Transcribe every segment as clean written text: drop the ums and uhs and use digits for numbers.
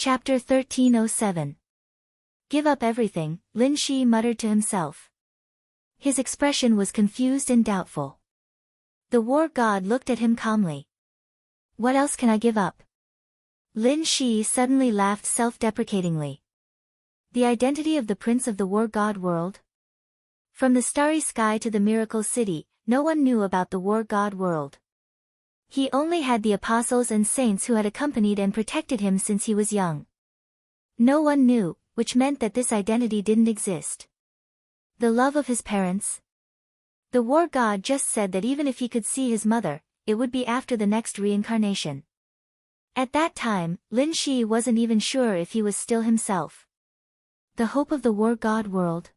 Chapter 1307. Give up everything, Lin Shi muttered to himself. His expression was confused and doubtful. The war god looked at him calmly. What else can I give up? Lin Shi suddenly laughed self-deprecatingly. The identity of the prince of the war god world? From the starry sky to the miracle city, no one knew about the war god world. He only had the apostles and saints who had accompanied and protected him since he was young. No one knew, which meant that this identity didn't exist. The love of his parents? The war god just said that even if he could see his mother, it would be after the next reincarnation. At that time, Lin Shi wasn't even sure if he was still himself. The hope of the war god world?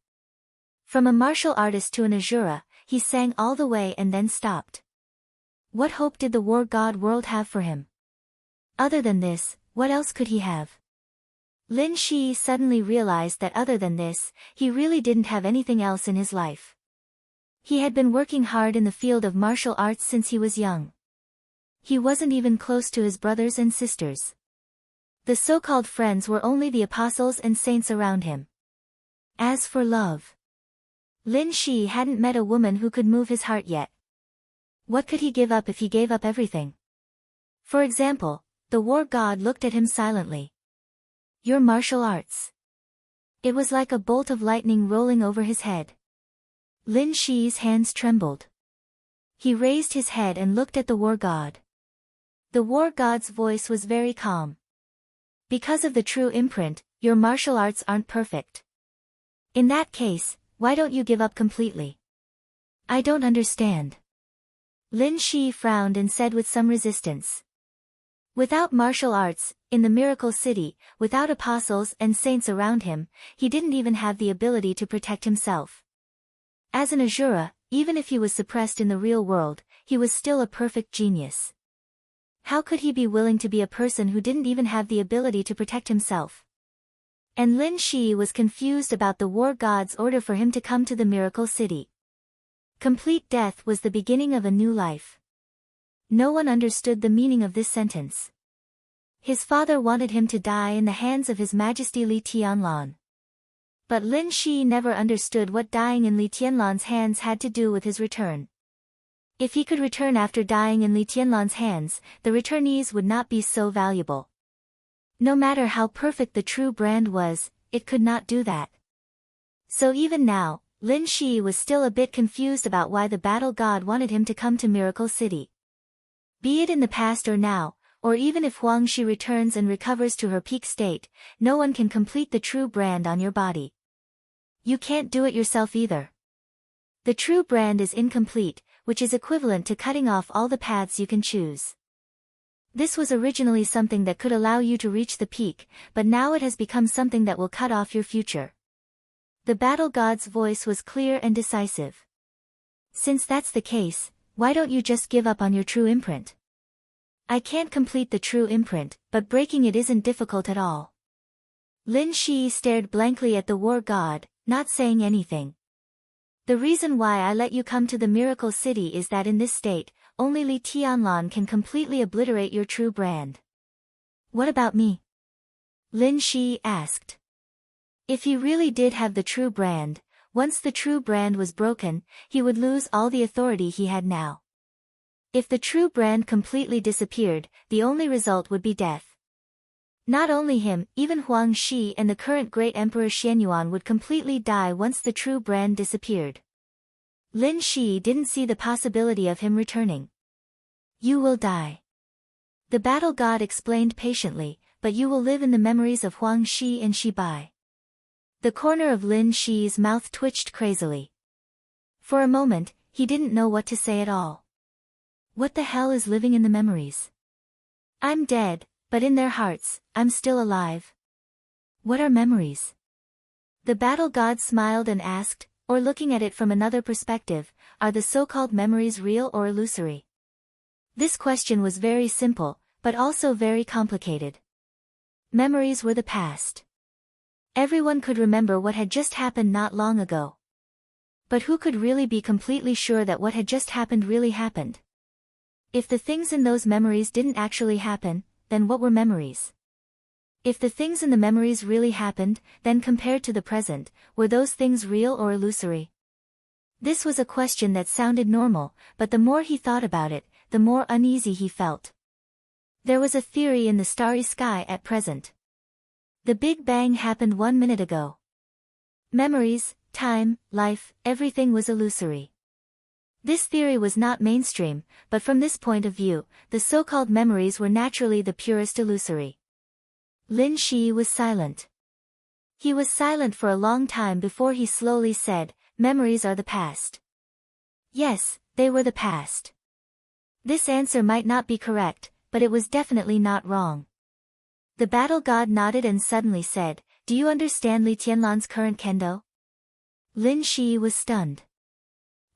From a martial artist to an Azura, he sang all the way and then stopped. What hope did the war god world have for him? Other than this, what else could he have? Lin Shi suddenly realized that other than this, he really didn't have anything else in his life. He had been working hard in the field of martial arts since he was young. He wasn't even close to his brothers and sisters. The so-called friends were only the apostles and saints around him. As for love, Lin Shi hadn't met a woman who could move his heart yet. What could he give up if he gave up everything? For example, the war god looked at him silently. Your martial arts. It was like a bolt of lightning rolling over his head. Lin Shi's hands trembled. He raised his head and looked at the war god. The war god's voice was very calm. Because of the true imprint, your martial arts aren't perfect. In that case, why don't you give up completely? I don't understand. Lin Shi frowned and said with some resistance. Without martial arts, in the miracle city, without apostles and saints around him, he didn't even have the ability to protect himself. As an Azura, even if he was suppressed in the real world, he was still a perfect genius. How could he be willing to be a person who didn't even have the ability to protect himself? And Lin Shi was confused about the war god's order for him to come to the miracle city. Complete death was the beginning of a new life. No one understood the meaning of this sentence. His father wanted him to die in the hands of His Majesty Li Tianlan. But Lin Shi never understood what dying in Li Tianlan's hands had to do with his return. If he could return after dying in Li Tianlan's hands, the returnees would not be so valuable. No matter how perfect the true brand was, it could not do that. So even now, Lin Shi was still a bit confused about why the battle god wanted him to come to Miracle City. Be it in the past or now, or even if Huang Shi returns and recovers to her peak state, no one can complete the true brand on your body. You can't do it yourself either. The true brand is incomplete, which is equivalent to cutting off all the paths you can choose. This was originally something that could allow you to reach the peak, but now it has become something that will cut off your future. The battle god's voice was clear and decisive. Since that's the case, why don't you just give up on your true imprint? I can't complete the true imprint, but breaking it isn't difficult at all. Lin Shi stared blankly at the war god, not saying anything. The reason why I let you come to the miracle city is that in this state, only Li Tianlan can completely obliterate your true brand. What about me? Lin Shi asked. If he really did have the true brand, once the true brand was broken, he would lose all the authority he had now. If the true brand completely disappeared, the only result would be death. Not only him, even Huang Shi and the current great emperor Xianyuan would completely die once the true brand disappeared. Lin Shi didn't see the possibility of him returning. You will die. The battle god explained patiently, but you will live in the memories of Huang Shi and Shi Bai. The corner of Lin Shi's mouth twitched crazily. For a moment, he didn't know what to say at all. What the hell is living in the memories? I'm dead, but in their hearts, I'm still alive. What are memories? The battle god smiled and asked, or looking at it from another perspective, are the so-called memories real or illusory? This question was very simple, but also very complicated. Memories were the past. Everyone could remember what had just happened not long ago. But who could really be completely sure that what had just happened really happened? If the things in those memories didn't actually happen, then what were memories? If the things in the memories really happened, then compared to the present, were those things real or illusory? This was a question that sounded normal, but the more he thought about it, the more uneasy he felt. There was a theory in the starry sky at present. The Big Bang happened 1 minute ago. Memories, time, life, everything was illusory. This theory was not mainstream, but from this point of view, the so-called memories were naturally the purest illusory. Lin Shi was silent. He was silent for a long time before he slowly said, "Memories are the past." Yes, they were the past. This answer might not be correct, but it was definitely not wrong. The battle god nodded and suddenly said, "Do you understand Li Tianlan's current kendo?" Lin Shi was stunned.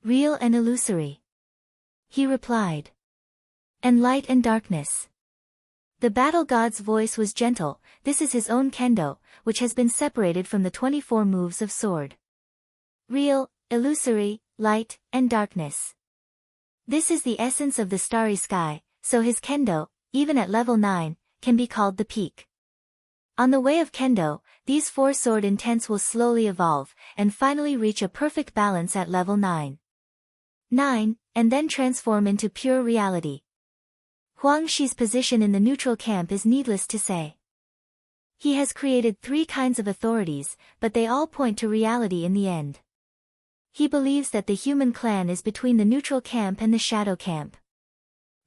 "Real and illusory," he replied. "And light and darkness." The battle god's voice was gentle. This is his own kendo, which has been separated from the 24 moves of sword. Real, illusory, light, and darkness. This is the essence of the starry sky, so his kendo, even at level 9, can be called the peak. On the way of kendo, these 4 sword intents will slowly evolve, and finally reach a perfect balance at level 9. And then transform into pure reality. Huang Shi's position in the neutral camp is needless to say. He has created 3 kinds of authorities, but they all point to reality in the end. He believes that the human clan is between the neutral camp and the shadow camp.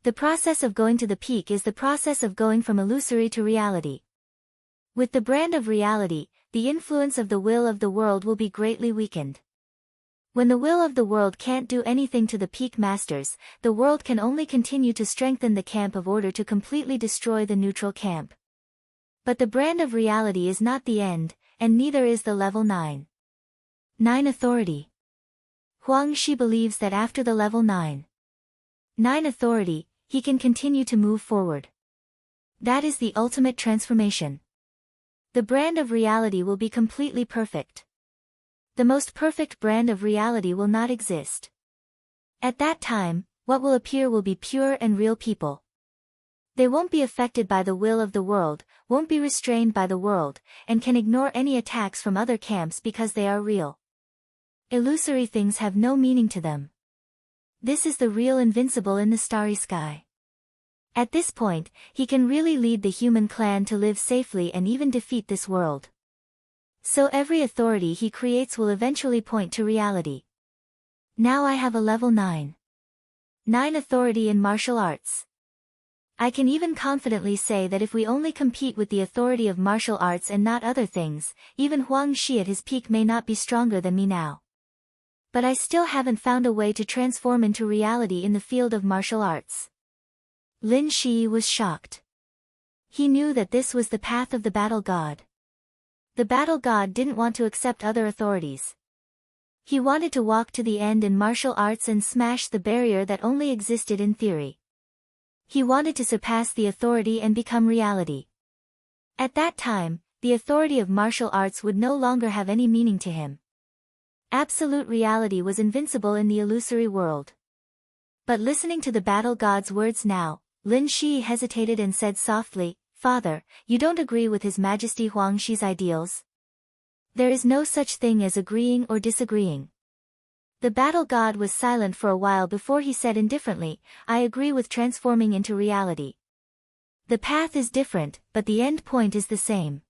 The process of going to the peak is the process of going from illusory to reality. With the brand of reality, the influence of the will of the world will be greatly weakened. When the will of the world can't do anything to the peak masters, the world can only continue to strengthen the camp of order to completely destroy the neutral camp. But the brand of reality is not the end, and neither is the level 9 authority. Huang Shi believes that after the level 9 authority, he can continue to move forward. That is the ultimate transformation. The brand of reality will be completely perfect. The most perfect brand of reality will not exist. At that time, what will appear will be pure and real people. They won't be affected by the will of the world, won't be restrained by the world, and can ignore any attacks from other camps because they are real. Illusory things have no meaning to them. This is the real invincible in the starry sky. At this point, he can really lead the human clan to live safely and even defeat this world. So every authority he creates will eventually point to reality. Now I have a level 9 authority in martial arts. I can even confidently say that if we only compete with the authority of martial arts and not other things, even Huang Shi at his peak may not be stronger than me now. But I still haven't found a way to transform into reality in the field of martial arts. Lin Shi was shocked. He knew that this was the path of the battle god. The battle god didn't want to accept other authorities. He wanted to walk to the end in martial arts and smash the barrier that only existed in theory. He wanted to surpass the authority and become reality. At that time, the authority of martial arts would no longer have any meaning to him. Absolute reality was invincible in the illusory world. But listening to the battle god's words now, Lin Shi hesitated and said softly, "Father, you don't agree with His Majesty Huang Shi's ideals?" There is no such thing as agreeing or disagreeing. The battle god was silent for a while before he said indifferently, "I agree with transforming into reality. The path is different, but the end point is the same.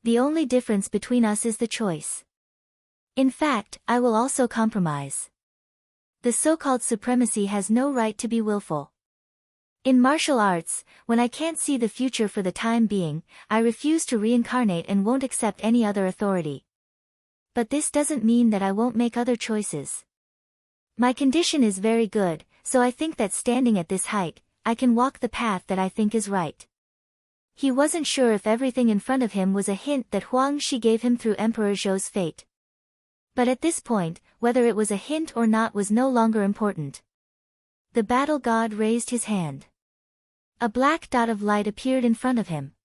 The only difference between us is the choice. In fact, I will also compromise. The so-called supremacy has no right to be willful. In martial arts, when I can't see the future for the time being, I refuse to reincarnate and won't accept any other authority. But this doesn't mean that I won't make other choices. My condition is very good, so I think that standing at this height, I can walk the path that I think is right." He wasn't sure if everything in front of him was a hint that Huang Shi gave him through Emperor Zhou's fate. But at this point, whether it was a hint or not was no longer important. The battle god raised his hand. A black dot of light appeared in front of him.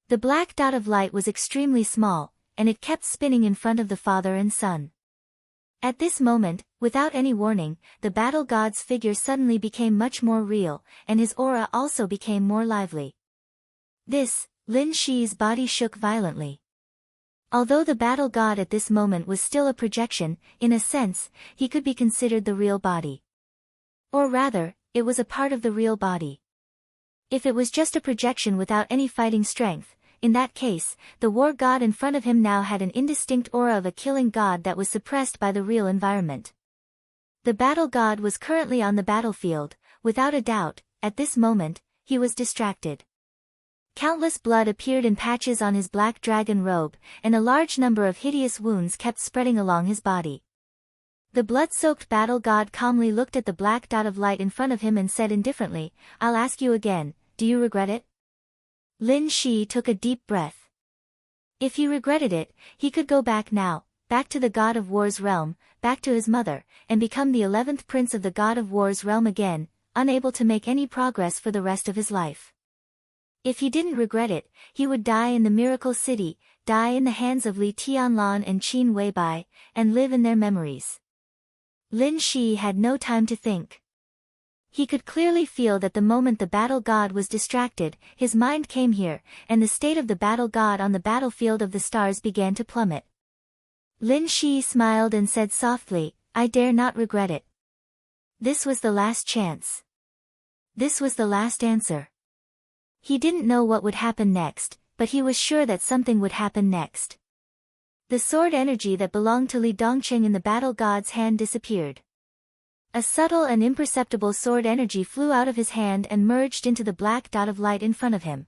The black dot of light was extremely small, and it kept spinning in front of the father and son. At this moment, without any warning, the battle god's figure suddenly became much more real, and his aura also became more lively. This Lin Shi's body shook violently. Although the battle god at this moment was still a projection, in a sense, he could be considered the real body. Or rather, it was a part of the real body. If it was just a projection without any fighting strength, in that case, the war god in front of him now had an indistinct aura of a killing god that was suppressed by the real environment. The battle god was currently on the battlefield, without a doubt. At this moment, he was distracted. Countless blood appeared in patches on his black dragon robe, and a large number of hideous wounds kept spreading along his body. The blood-soaked battle god calmly looked at the black dot of light in front of him and said indifferently, "I'll ask you again, do you regret it?" Lin Shi took a deep breath. If he regretted it, he could go back now, back to the god of war's realm, back to his mother, and become the 11th prince of the god of war's realm again, unable to make any progress for the rest of his life. If he didn't regret it, he would die in the miracle city, die in the hands of Li Tianlan and Qin Weibai, and live in their memories. Lin Shi had no time to think. He could clearly feel that the moment the battle god was distracted, his mind came here, and the state of the battle god on the battlefield of the stars began to plummet. Lin Shi smiled and said softly, "I dare not regret it." This was the last chance. This was the last answer. He didn't know what would happen next, but he was sure that something would happen next. The sword energy that belonged to Li Dongqing in the battle god's hand disappeared. A subtle and imperceptible sword energy flew out of his hand and merged into the black dot of light in front of him.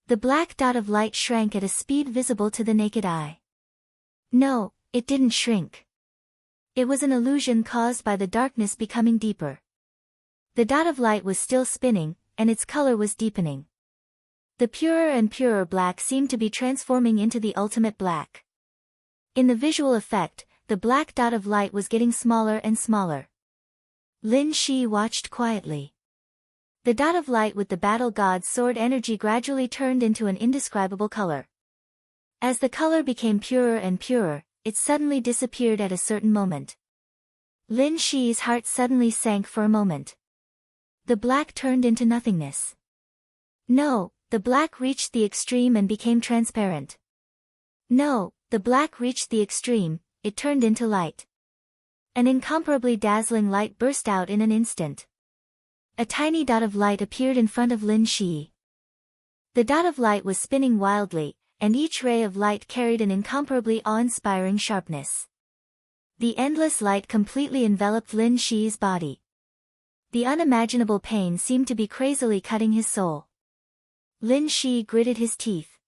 The black dot of light shrank at a speed visible to the naked eye. No, it didn't shrink. It was an illusion caused by the darkness becoming deeper. The dot of light was still spinning, and its color was deepening. The purer and purer black seemed to be transforming into the ultimate black. In the visual effect, the black dot of light was getting smaller and smaller. Lin Shi watched quietly. The dot of light with the battle god's sword energy gradually turned into an indescribable color. As the color became purer and purer, it suddenly disappeared at a certain moment. Lin Shi's heart suddenly sank for a moment. The black turned into nothingness. No, the black reached the extreme and became transparent. No, the black reached the extreme, it turned into light. An incomparably dazzling light burst out in an instant. A tiny dot of light appeared in front of Lin Shi. The dot of light was spinning wildly, and each ray of light carried an incomparably awe-inspiring sharpness. The endless light completely enveloped Lin Shi's body. The unimaginable pain seemed to be crazily cutting his soul. Lin Shi gritted his teeth.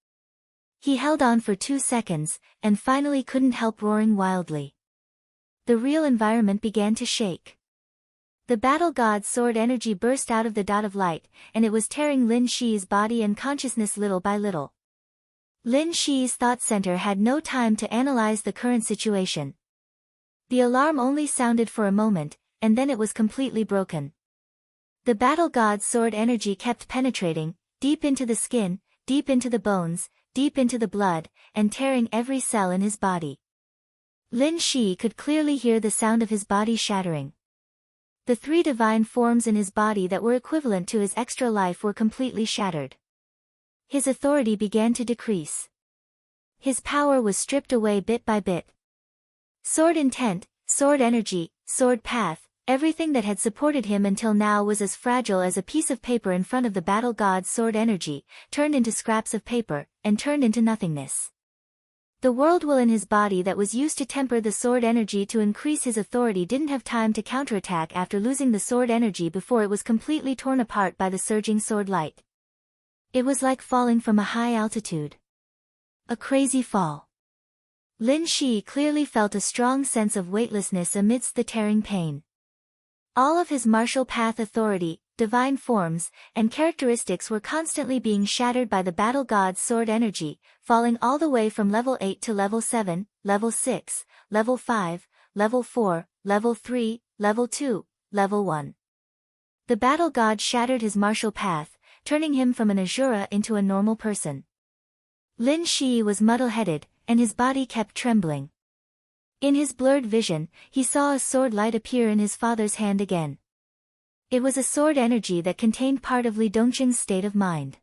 He held on for 2 seconds, and finally couldn't help roaring wildly. The real environment began to shake. The battle god's sword energy burst out of the dot of light, and it was tearing Lin Shi's body and consciousness little by little. Lin Shi's thought center had no time to analyze the current situation. The alarm only sounded for a moment, and then it was completely broken. The battle god's sword energy kept penetrating, deep into the skin, deep into the bones, deep into the blood, and tearing every cell in his body. Lin Shi could clearly hear the sound of his body shattering. The 3 divine forms in his body that were equivalent to his extra life were completely shattered. His authority began to decrease. His power was stripped away bit by bit. Sword intent, sword energy, sword path, everything that had supported him until now was as fragile as a piece of paper in front of the battle god's sword energy, turned into scraps of paper, and turned into nothingness. The world will in his body that was used to temper the sword energy to increase his authority didn't have time to counterattack after losing the sword energy before it was completely torn apart by the surging sword light. It was like falling from a high altitude. A crazy fall. Lin Shi clearly felt a strong sense of weightlessness amidst the tearing pain. All of his martial path authority, divine forms, and characteristics were constantly being shattered by the battle god's sword energy, falling all the way from level 8 to level 7, level 6, level 5, level 4, level 3, level 2, level 1. The battle god shattered his martial path, turning him from an Asura into a normal person. Lin Shi was muddle-headed, and his body kept trembling. In his blurred vision, he saw a sword light appear in his father's hand again. It was a sword energy that contained part of Li Dongqing's state of mind.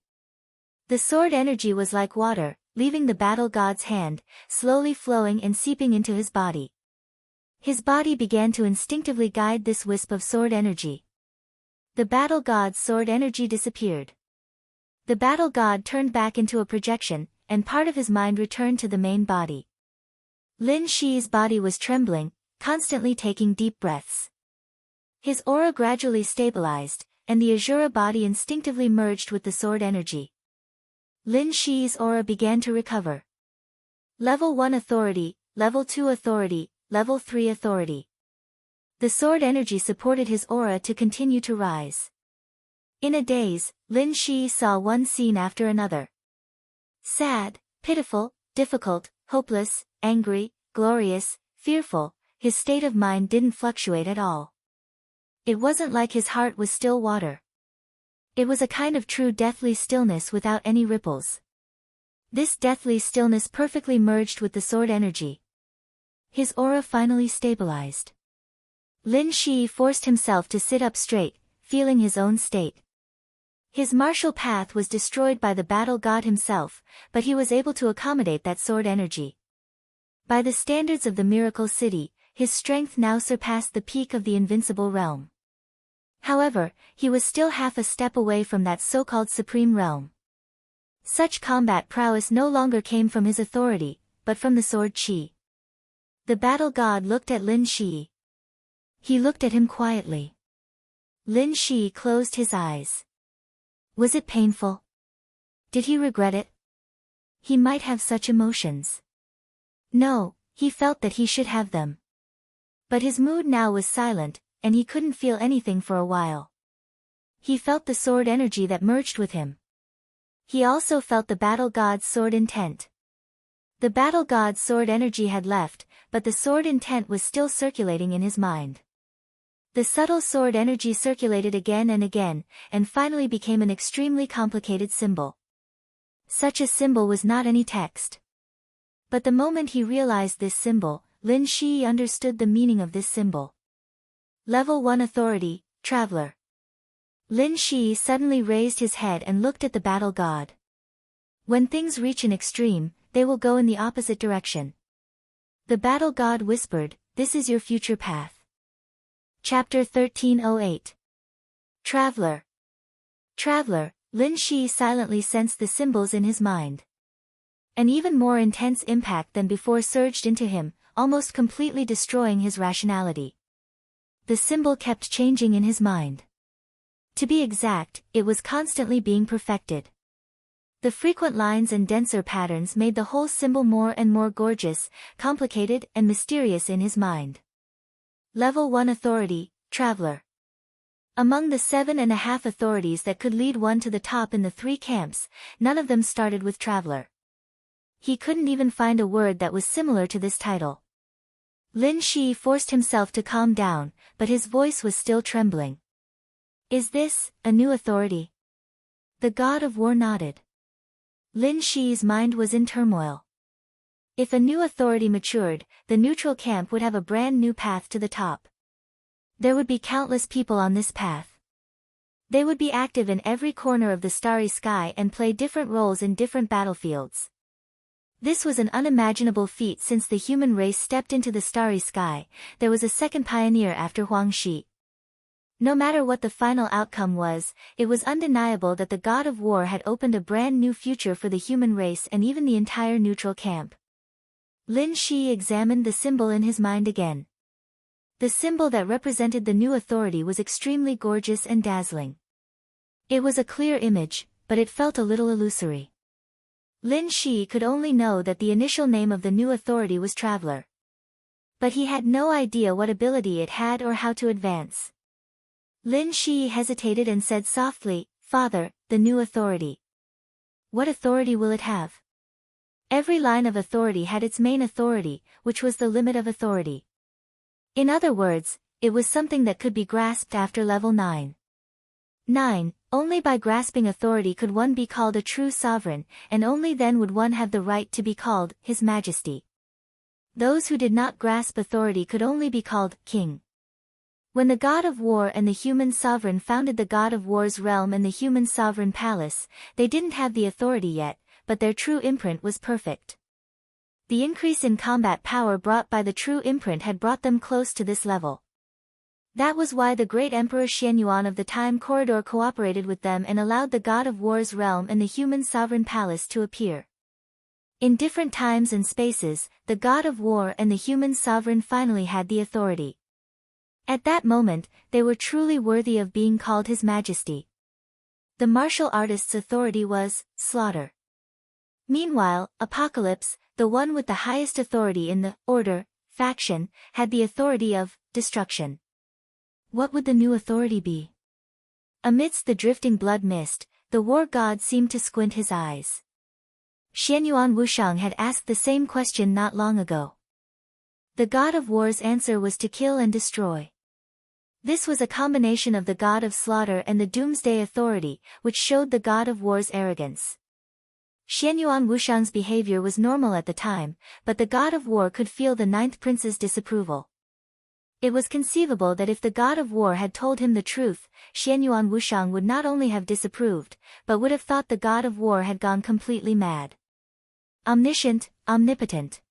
The sword energy was like water, leaving the battle god's hand, slowly flowing and seeping into his body. His body began to instinctively guide this wisp of sword energy. The battle god's sword energy disappeared. The battle god turned back into a projection, and part of his mind returned to the main body. Lin Shi's body was trembling, constantly taking deep breaths. His aura gradually stabilized, and the Azura body instinctively merged with the sword energy. Lin Shi's aura began to recover. Level 1 authority, Level 2 authority, Level 3 authority. The sword energy supported his aura to continue to rise. In a daze, Lin Shi saw one scene after another. Sad, pitiful, difficult, hopeless, angry, glorious, fearful, his state of mind didn't fluctuate at all. It wasn't like his heart was still water. It was a kind of true deathly stillness without any ripples. This deathly stillness perfectly merged with the sword energy. His aura finally stabilized. Lin Shi forced himself to sit up straight, feeling his own state. His martial path was destroyed by the battle god himself, but he was able to accommodate that sword energy. By the standards of the miracle city, his strength now surpassed the peak of the invincible realm. However, he was still half a step away from that so-called supreme realm. Such combat prowess no longer came from his authority, but from the sword chi. The battle god looked at Lin Shi. He looked at him quietly. Lin Shi closed his eyes. Was it painful? Did he regret it? He might have such emotions. No, he felt that he should have them. But his mood now was silent, and he couldn't feel anything for a while. He felt the sword energy that merged with him. He also felt the battle god's sword intent. The battle god's sword energy had left, but the sword intent was still circulating in his mind. The subtle sword energy circulated again, and finally became an extremely complicated symbol. Such a symbol was not any text. But the moment he realized this symbol, Lin Shi understood the meaning of this symbol. Level 1 authority, Traveler. Lin Shi suddenly raised his head and looked at the battle god. When things reach an extreme, they will go in the opposite direction. The battle god whispered, "This is your future path." Chapter 1308. Traveler. Traveler, Lin Shi silently sensed the symbols in his mind. An even more intense impact than before surged into him, almost completely destroying his rationality. The symbol kept changing in his mind. To be exact, it was constantly being perfected. The frequent lines and denser patterns made the whole symbol more and more gorgeous, complicated and mysterious in his mind. Level 1 authority, Traveler. Among the 7.5 authorities that could lead one to the top in the 3 camps, none of them started with Traveler. He couldn't even find a word that was similar to this title. Lin Shi forced himself to calm down, but his voice was still trembling. Is this a new authority? The god of war nodded. Lin Shi's mind was in turmoil. If a new authority matured, the neutral camp would have a brand new path to the top. There would be countless people on this path. They would be active in every corner of the starry sky and play different roles in different battlefields. This was an unimaginable feat since the human race stepped into the starry sky. There was a second pioneer after Huang Shi. No matter what the final outcome was, it was undeniable that the god of war had opened a brand new future for the human race and even the entire neutral camp. Lin Shi examined the symbol in his mind again. The symbol that represented the new authority was extremely gorgeous and dazzling. It was a clear image, but it felt a little illusory. Lin Shi could only know that the initial name of the new authority was Traveler. But he had no idea what ability it had or how to advance. Lin Shi hesitated and said softly, "Father, the new authority. What authority will it have?" Every line of authority had its main authority, which was the limit of authority. In other words, it was something that could be grasped after level 9. 9. Only by grasping authority could one be called a true sovereign, and only then would one have the right to be called His Majesty. Those who did not grasp authority could only be called king. When the god of war and the human sovereign founded the god of war's realm and the human sovereign palace, they didn't have the authority yet, but their true imprint was perfect. The increase in combat power brought by the true imprint had brought them close to this level. That was why the great Emperor Xianyuan of the Time Corridor cooperated with them and allowed the god of war's realm and the human sovereign palace to appear. In different times and spaces, the god of war and the human sovereign finally had the authority. At that moment, they were truly worthy of being called His Majesty. The martial artist's authority was slaughter. Meanwhile, Apocalypse, the one with the highest authority in the order faction, had the authority of destruction. What would the new authority be? Amidst the drifting blood mist, the war god seemed to squint his eyes. Xianyuan Wushang had asked the same question not long ago. The god of war's answer was to kill and destroy. This was a combination of the god of slaughter and the doomsday authority, which showed the god of war's arrogance. Xianyuan Wushang's behavior was normal at the time, but the god of war could feel the ninth prince's disapproval. It was conceivable that if the god of war had told him the truth, Xianyuan Wushang would not only have disapproved, but would have thought the god of war had gone completely mad. Omniscient, omnipotent.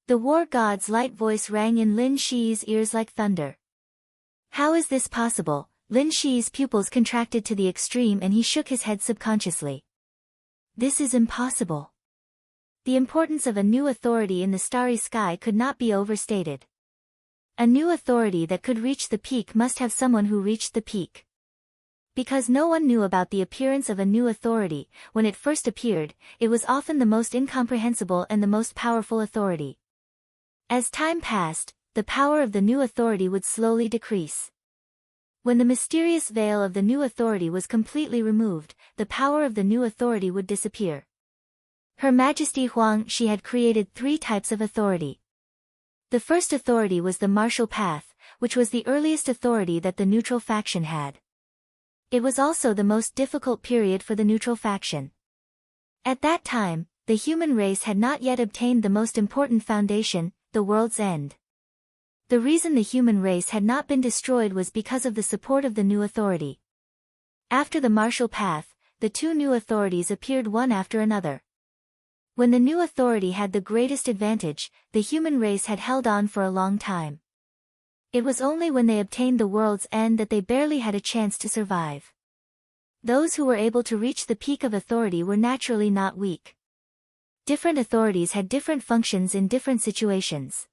The war god's light voice rang in Lin Shi's ears like thunder. How is this possible? Lin Shi's pupils contracted to the extreme and he shook his head subconsciously. This is impossible. The importance of a new authority in the starry sky could not be overstated. A new authority that could reach the peak must have someone who reached the peak. Because no one knew about the appearance of a new authority, when it first appeared, it was often the most incomprehensible and the most powerful authority. As time passed, the power of the new authority would slowly decrease. When the mysterious veil of the new authority was completely removed, the power of the new authority would disappear. Her Majesty Huang Shi had created 3 types of authority. The first authority was the martial path, which was the earliest authority that the neutral faction had. It was also the most difficult period for the neutral faction. At that time, the human race had not yet obtained the most important foundation, the world's end. The reason the human race had not been destroyed was because of the support of the new authority. After the martial path, the 2 new authorities appeared one after another. When the new authority had the greatest advantage, the human race had held on for a long time. It was only when they obtained the world's end that they barely had a chance to survive. Those who were able to reach the peak of authority were naturally not weak. Different authorities had different functions in different situations.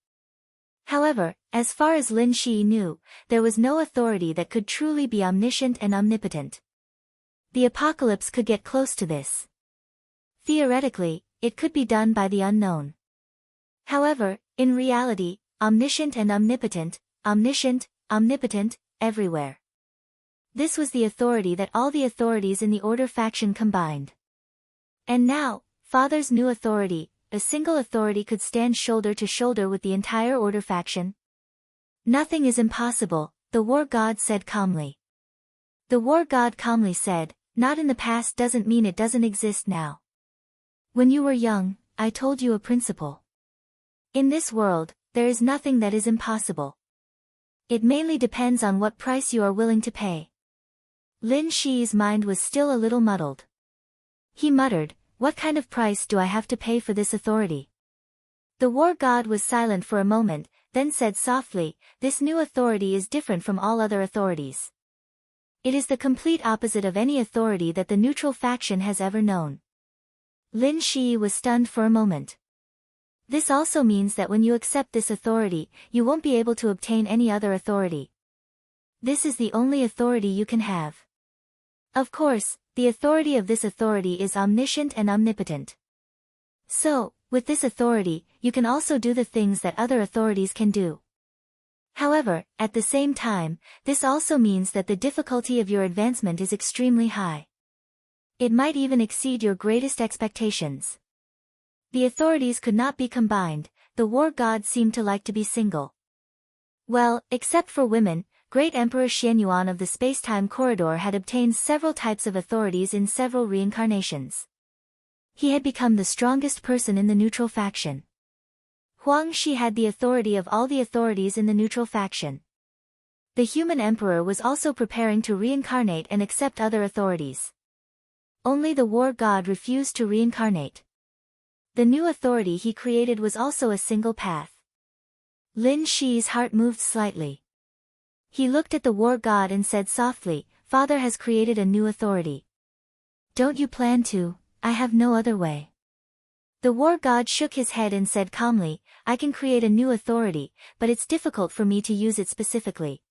However, as far as Lin Shi knew, there was no authority that could truly be omniscient and omnipotent. The apocalypse could get close to this. Theoretically, it could be done by the unknown. However, in reality, omniscient and omnipotent, omnipotent, everywhere. This was the authority that all the authorities in the Order faction combined. And now, Father's new authority, a single authority could stand shoulder to shoulder with the entire Order faction. Nothing is impossible, the war god said calmly. The war god calmly said, not in the past doesn't mean it doesn't exist now. When you were young, I told you a principle. In this world, there is nothing that is impossible. It mainly depends on what price you are willing to pay. Lin Shi's mind was still a little muddled. He muttered, what kind of price do I have to pay for this authority? The war god was silent for a moment, then said softly, this new authority is different from all other authorities. It is the complete opposite of any authority that the neutral faction has ever known. Lin Shi was stunned for a moment. This also means that when you accept this authority, you won't be able to obtain any other authority. This is the only authority you can have. Of course, the authority of this authority is omniscient and omnipotent. So, with this authority, you can also do the things that other authorities can do. However, at the same time, this also means that the difficulty of your advancement is extremely high. It might even exceed your greatest expectations. The authorities could not be combined, the war god seemed to like to be single. Well, except for women, Great Emperor Xianyuan of the space-time corridor had obtained several types of authorities in several reincarnations. He had become the strongest person in the neutral faction. Huang Shi had the authority of all the authorities in the neutral faction. The human emperor was also preparing to reincarnate and accept other authorities. Only the war god refused to reincarnate. The new authority he created was also a single path. Lin Shi's heart moved slightly. He looked at the war god and said softly, "Father has created a new authority. Don't you plan to? I have no other way." The war god shook his head and said calmly, "I can create a new authority, but it's difficult for me to use it specifically.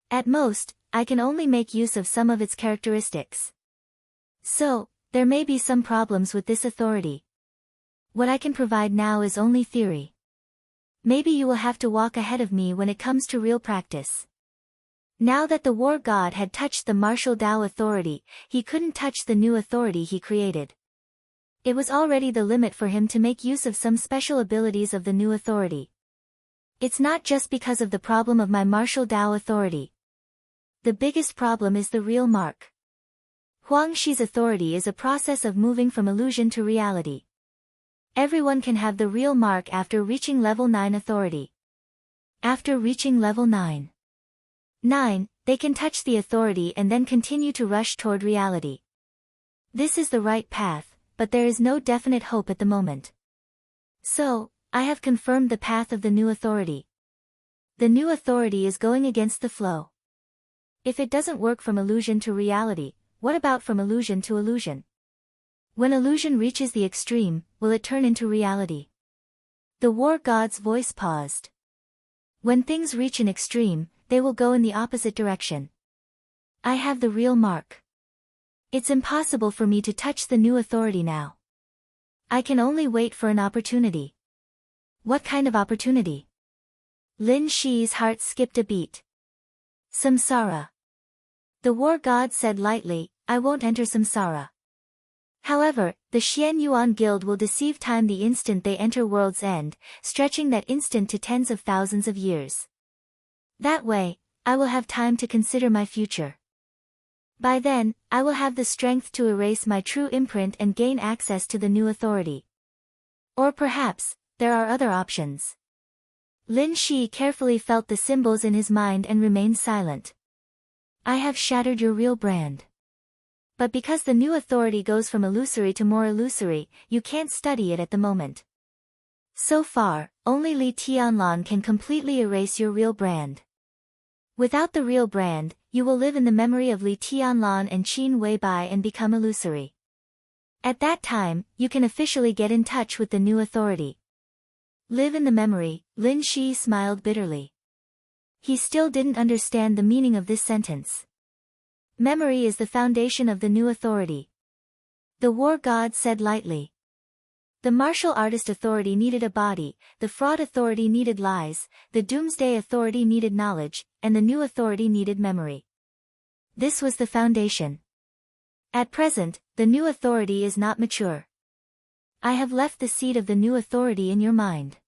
At most, I can only make use of some of its characteristics. So, there may be some problems with this authority. What I can provide now is only theory. Maybe you will have to walk ahead of me when it comes to real practice." Now that the war god had touched the martial Tao authority, he couldn't touch the new authority he created. It was already the limit for him to make use of some special abilities of the new authority. It's not just because of the problem of my martial Tao authority. The biggest problem is the real mark. Huang Shi's authority is a process of moving from illusion to reality. Everyone can have the real mark after reaching level 9 authority. After reaching level 9, they can touch the authority and then continue to rush toward reality. This is the right path, but there is no definite hope at the moment. So, I have confirmed the path of the new authority. The new authority is going against the flow. If it doesn't work from illusion to reality, what about from illusion to illusion? When illusion reaches the extreme, will it turn into reality? The war god's voice paused. When things reach an extreme, they will go in the opposite direction. I have the real mark. It's impossible for me to touch the new authority now. I can only wait for an opportunity. What kind of opportunity? Lin Shi's heart skipped a beat. Samsara. The war god said lightly, "I won't enter samsara." However, the Xian Yuan Guild will deceive time the instant they enter world's end, stretching that instant to tens of thousands of years. That way, I will have time to consider my future. By then, I will have the strength to erase my true imprint and gain access to the new authority. Or perhaps, there are other options. Lin Shi carefully felt the symbols in his mind and remained silent. I have shattered your real brand. But because the new authority goes from illusory to more illusory, you can't study it at the moment. So far, only Li Tianlan can completely erase your real brand. Without the real brand, you will live in the memory of Li Tianlan and Qin Weibai and become illusory. At that time, you can officially get in touch with the new authority. Live in the memory, Lin Shi smiled bitterly. He still didn't understand the meaning of this sentence. Memory is the foundation of the new authority. The war god said lightly. The martial artist authority needed a body, the fraud authority needed lies, the doomsday authority needed knowledge, and the new authority needed memory. This was the foundation. At present, the new authority is not mature. I have left the seed of the new authority in your mind.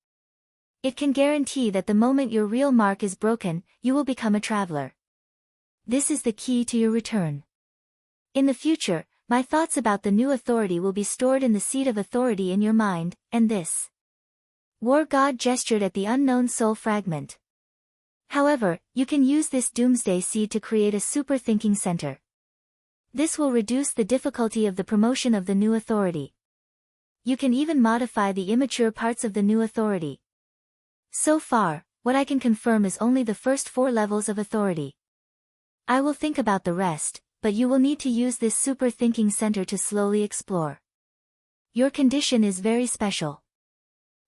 It can guarantee that the moment your real mark is broken, you will become a traveler. This is the key to your return. In the future, my thoughts about the new authority will be stored in the seed of authority in your mind, and this war god gestured at the unknown soul fragment. However, you can use this doomsday seed to create a super thinking center. This will reduce the difficulty of the promotion of the new authority. You can even modify the immature parts of the new authority. So far, what I can confirm is only the first 4 levels of authority. I will think about the rest, but you will need to use this super thinking center to slowly explore. Your condition is very special.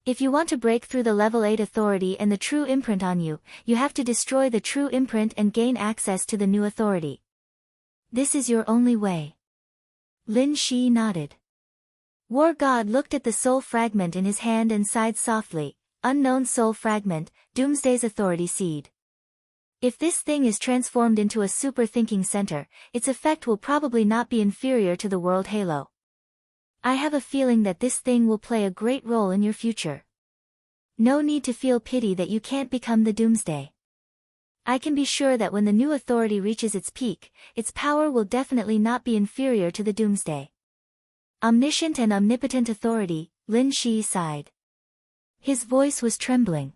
If you want to break through the level 8 authority and the true imprint on you, you have to destroy the true imprint and gain access to the new authority. This is your only way. Lin Shi nodded. War God looked at the soul fragment in his hand and sighed softly. Unknown soul fragment, Doomsday's authority seed. If this thing is transformed into a super thinking center, its effect will probably not be inferior to the world halo. I have a feeling that this thing will play a great role in your future. No need to feel pity that you can't become the Doomsday. I can be sure that when the new authority reaches its peak, its power will definitely not be inferior to the Doomsday. Omniscient and omnipotent authority, Lin Shi sighed. His voice was trembling.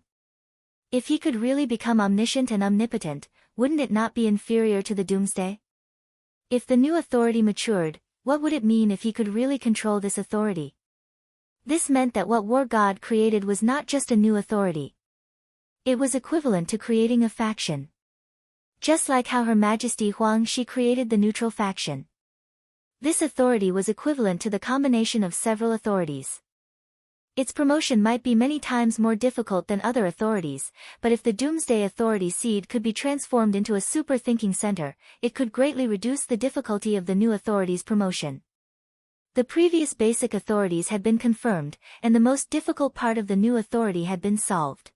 If he could really become omniscient and omnipotent, wouldn't it not be inferior to the doomsday? If the new authority matured, what would it mean if he could really control this authority? This meant that what war god created was not just a new authority. It was equivalent to creating a faction. Just like how Her Majesty Huang Shi created the neutral faction. This authority was equivalent to the combination of several authorities. Its promotion might be many times more difficult than other authorities, but if the Doomsday Authority seed could be transformed into a super thinking center, it could greatly reduce the difficulty of the new authority's promotion. The previous basic authorities had been confirmed, and the most difficult part of the new authority had been solved.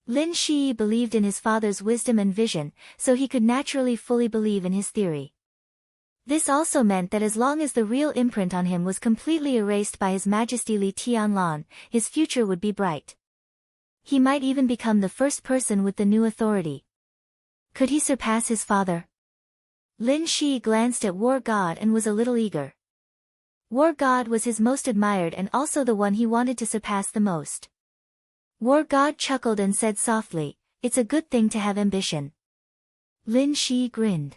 Lin Shi believed in his father's wisdom and vision, so he could naturally fully believe in his theory. This also meant that as long as the real imprint on him was completely erased by His Majesty Li Tianlan, his future would be bright. He might even become the first person with the new authority. Could he surpass his father? Lin Shi glanced at War God and was a little eager. War God was his most admired and also the one he wanted to surpass the most. War God chuckled and said softly, "It's a good thing to have ambition." Lin Shi grinned.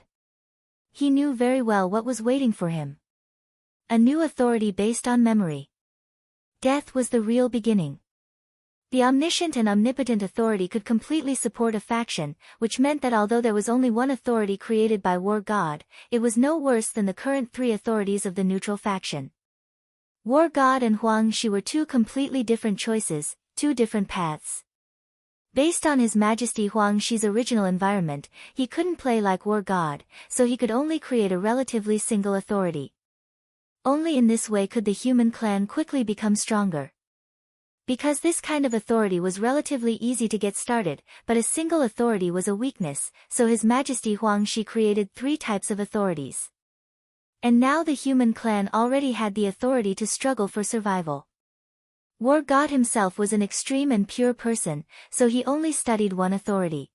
He knew very well what was waiting for him. A new authority based on memory. Death was the real beginning. The omniscient and omnipotent authority could completely support a faction, which meant that although there was only one authority created by War God, it was no worse than the current three authorities of the neutral faction. War God and Huang Shi were two completely different choices, two different paths. Based on His Majesty Huang Shi's original environment, he couldn't play like War God, so he could only create a relatively single authority. Only in this way could the human clan quickly become stronger. Because this kind of authority was relatively easy to get started, but a single authority was a weakness, so His Majesty Huang Shi created three types of authorities. And now the human clan already had the authority to struggle for survival. War God himself was an extreme and pure person, so he only studied one authority.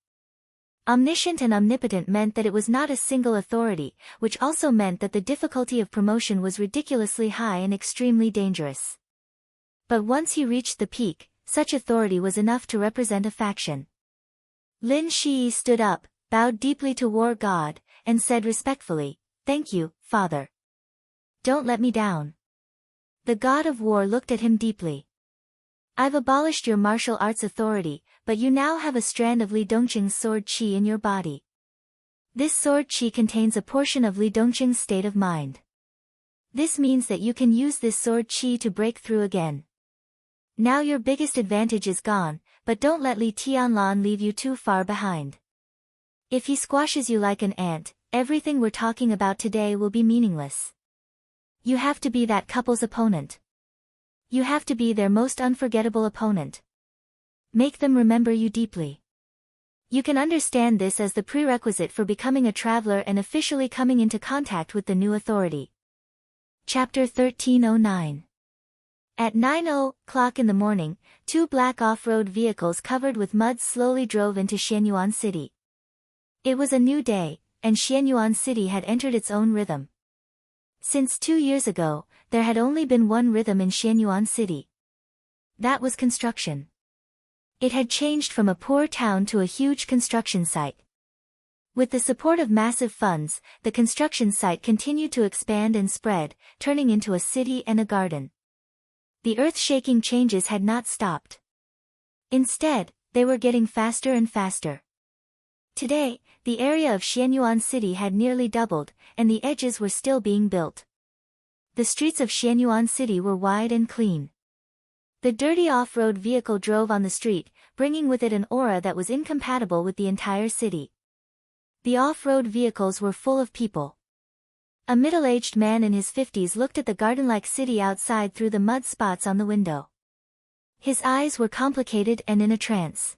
Omniscient and omnipotent meant that it was not a single authority, which also meant that the difficulty of promotion was ridiculously high and extremely dangerous. But once he reached the peak, such authority was enough to represent a faction. Lin Shi stood up, bowed deeply to War God, and said respectfully, "Thank you, Father. Don't let me down." The God of War looked at him deeply. "I've abolished your martial arts authority, but you now have a strand of Li Dongqing's sword qi in your body. This sword qi contains a portion of Li Dongqing's state of mind. This means that you can use this sword qi to break through again. Now your biggest advantage is gone, but don't let Li Tianlan leave you too far behind. If he squashes you like an ant, everything we're talking about today will be meaningless. You have to be that couple's opponent. You have to be their most unforgettable opponent. Make them remember you deeply. You can understand this as the prerequisite for becoming a traveler and officially coming into contact with the new authority." Chapter 1309. At 9:00 in the morning, two black off-road vehicles covered with mud slowly drove into Xianyuan City. It was a new day, and Xianyuan City had entered its own rhythm. Since 2 years ago, there had only been one rhythm in Xianyuan City. That was construction. It had changed from a poor town to a huge construction site. With the support of massive funds, the construction site continued to expand and spread, turning into a city and a garden. The earth-shaking changes had not stopped. Instead, they were getting faster and faster. Today, the area of Xianyuan City had nearly doubled, and the edges were still being built. The streets of Xianyuan City were wide and clean. The dirty off-road vehicle drove on the street, bringing with it an aura that was incompatible with the entire city. The off-road vehicles were full of people. A middle-aged man in his 50s looked at the garden-like city outside through the mud spots on the window. His eyes were complicated and in a trance.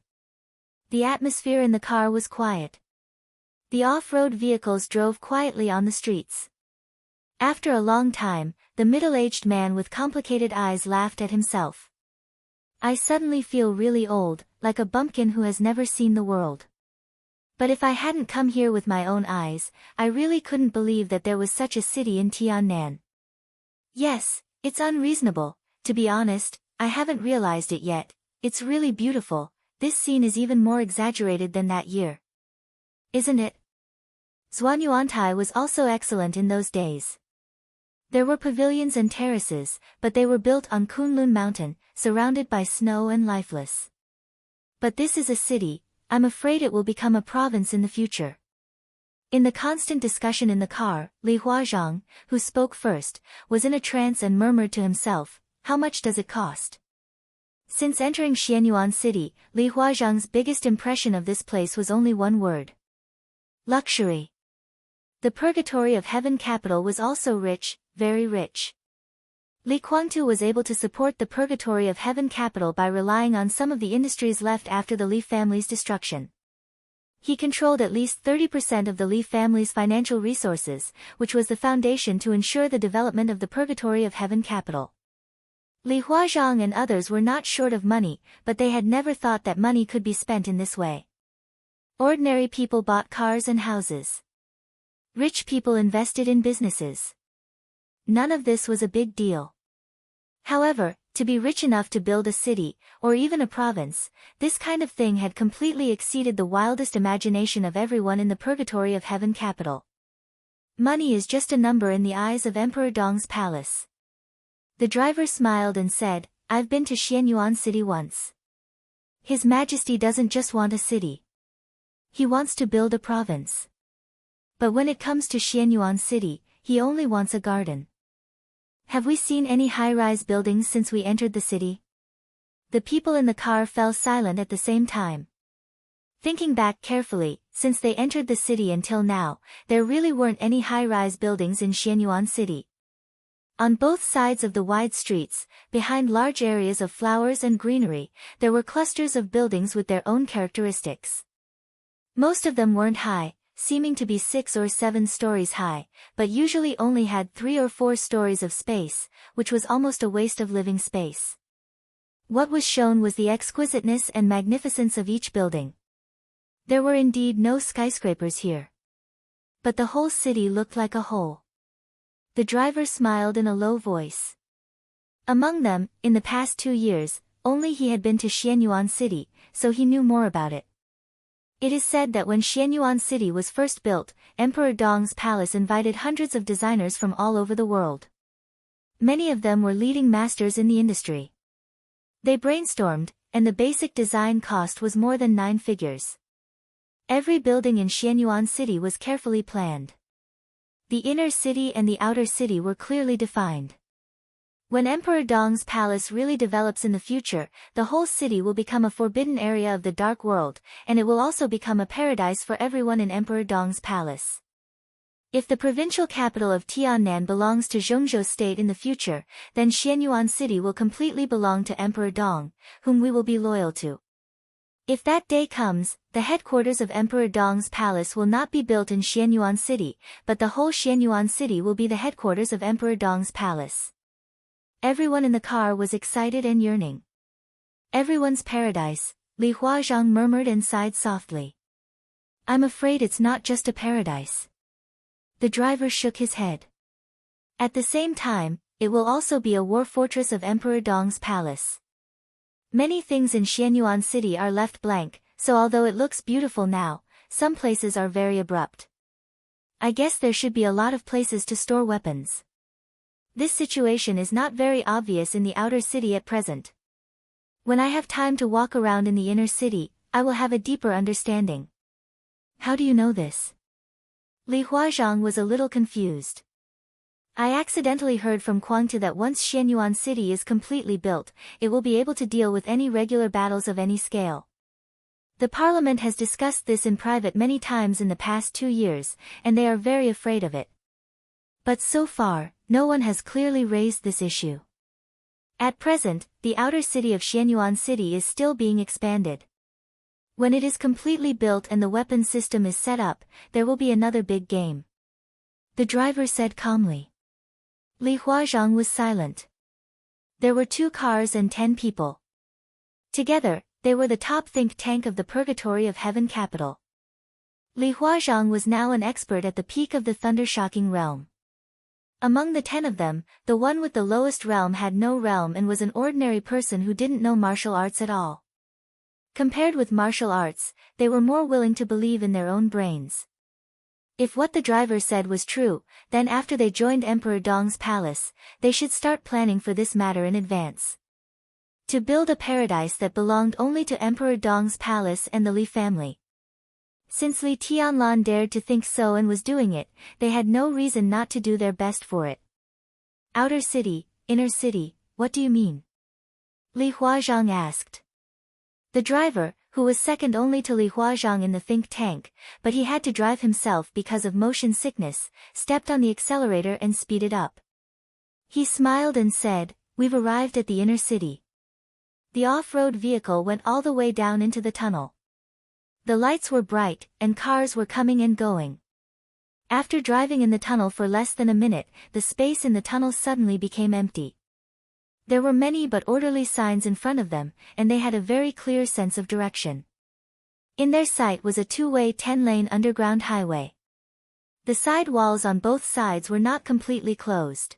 The atmosphere in the car was quiet. The off-road vehicles drove quietly on the streets. After a long time, the middle-aged man with complicated eyes laughed at himself. "I suddenly feel really old, like a bumpkin who has never seen the world. But if I hadn't come here with my own eyes, I really couldn't believe that there was such a city in Tiannan. Yes, it's unreasonable, to be honest, I haven't realized it yet, it's really beautiful, this scene is even more exaggerated than that year. isn't it? Zhuanyuantai was also excellent in those days. There were pavilions and terraces, but they were built on Kunlun Mountain, surrounded by snow and lifeless. But this is a city, I'm afraid it will become a province in the future. In the constant discussion in the car, Li Huazhang, who spoke first, was in a trance and murmured to himself, "How much does it cost?" Since entering Xianyuan City, Li Huazhang's biggest impression of this place was only one word: luxury. The Purgatory of Heaven capital was also rich, very rich. Li Guangtu was able to support the Purgatory of Heaven capital by relying on some of the industries left after the Li family's destruction. He controlled at least 30% of the Li family's financial resources, which was the foundation to ensure the development of the Purgatory of Heaven capital. Li Huazhang and others were not short of money, but they had never thought that money could be spent in this way. Ordinary people bought cars and houses. Rich people invested in businesses. None of this was a big deal. However, to be rich enough to build a city, or even a province, this kind of thing had completely exceeded the wildest imagination of everyone in the Purgatory of Heaven capital. Money is just a number in the eyes of Emperor Dong's palace. The driver smiled and said, "I've been to Xianyuan City once. His Majesty doesn't just want a city. He wants to build a province. But when it comes to Xianyuan City, he only wants a garden." Have we seen any high-rise buildings since we entered the city? The people in the car fell silent at the same time. Thinking back carefully, since they entered the city until now, there really weren't any high-rise buildings in Xianyuan City. On both sides of the wide streets, behind large areas of flowers and greenery, there were clusters of buildings with their own characteristics. Most of them weren't high, seeming to be 6 or 7 stories high, but usually only had 3 or 4 stories of space, which was almost a waste of living space. What was shown was the exquisiteness and magnificence of each building. There were indeed no skyscrapers here. But the whole city looked like a whole. The driver smiled in a low voice. Among them, in the past 2 years, only he had been to Xianyuan City, so he knew more about it. It is said that when Xianyuan City was first built, Emperor Dong's palace invited hundreds of designers from all over the world. Many of them were leading masters in the industry. They brainstormed, and the basic design cost was more than 9 figures. Every building in Xianyuan City was carefully planned. The inner city and the outer city were clearly defined. When Emperor Dong's palace really develops in the future, the whole city will become a forbidden area of the dark world, and it will also become a paradise for everyone in Emperor Dong's palace. If the provincial capital of Tiannan belongs to Zhongzhou State in the future, then Xianyuan City will completely belong to Emperor Dong, whom we will be loyal to. If that day comes, the headquarters of Emperor Dong's palace will not be built in Xianyuan City, but the whole Xianyuan City will be the headquarters of Emperor Dong's palace. Everyone in the car was excited and yearning. Everyone's paradise, Li Huazhang murmured and sighed softly. I'm afraid it's not just a paradise. The driver shook his head. At the same time, it will also be a war fortress of Emperor Dong's palace. Many things in Xianyuan City are left blank, so although it looks beautiful now, some places are very abrupt. I guess there should be a lot of places to store weapons. This situation is not very obvious in the outer city at present. When I have time to walk around in the inner city, I will have a deeper understanding. How do you know this? Li Huazhang was a little confused. I accidentally heard from Guangtu that once Xianyuan City is completely built, it will be able to deal with any regular battles of any scale. The parliament has discussed this in private many times in the past 2 years, and they are very afraid of it. But so far, no one has clearly raised this issue. At present, the outer city of Xianyuan City is still being expanded. When it is completely built and the weapon system is set up, there will be another big game. The driver said calmly. Li Huazhang was silent. There were 2 cars and 10 people. Together, they were the top think tank of the Purgatory of Heaven capital. Li Huazhang was now an expert at the peak of the thunder-shocking realm. Among the 10 of them, the one with the lowest realm had no realm and was an ordinary person who didn't know martial arts at all. Compared with martial arts, they were more willing to believe in their own brains. If what the driver said was true, then after they joined Emperor Dong's palace, they should start planning for this matter in advance. To build a paradise that belonged only to Emperor Dong's palace and the Li family. Since Li Tianlan dared to think so and was doing it, they had no reason not to do their best for it. Outer city, inner city, what do you mean? Li Huazhang asked. The driver, who was second only to Li Huazhang in the think tank, but he had to drive himself because of motion sickness, stepped on the accelerator and speeded up. He smiled and said, "We've arrived at the inner city." The off-road vehicle went all the way down into the tunnel. The lights were bright, and cars were coming and going. After driving in the tunnel for less than a minute, the space in the tunnel suddenly became empty. There were many but orderly signs in front of them, and they had a very clear sense of direction. In their sight was a two-way 10-lane underground highway. The side walls on both sides were not completely closed.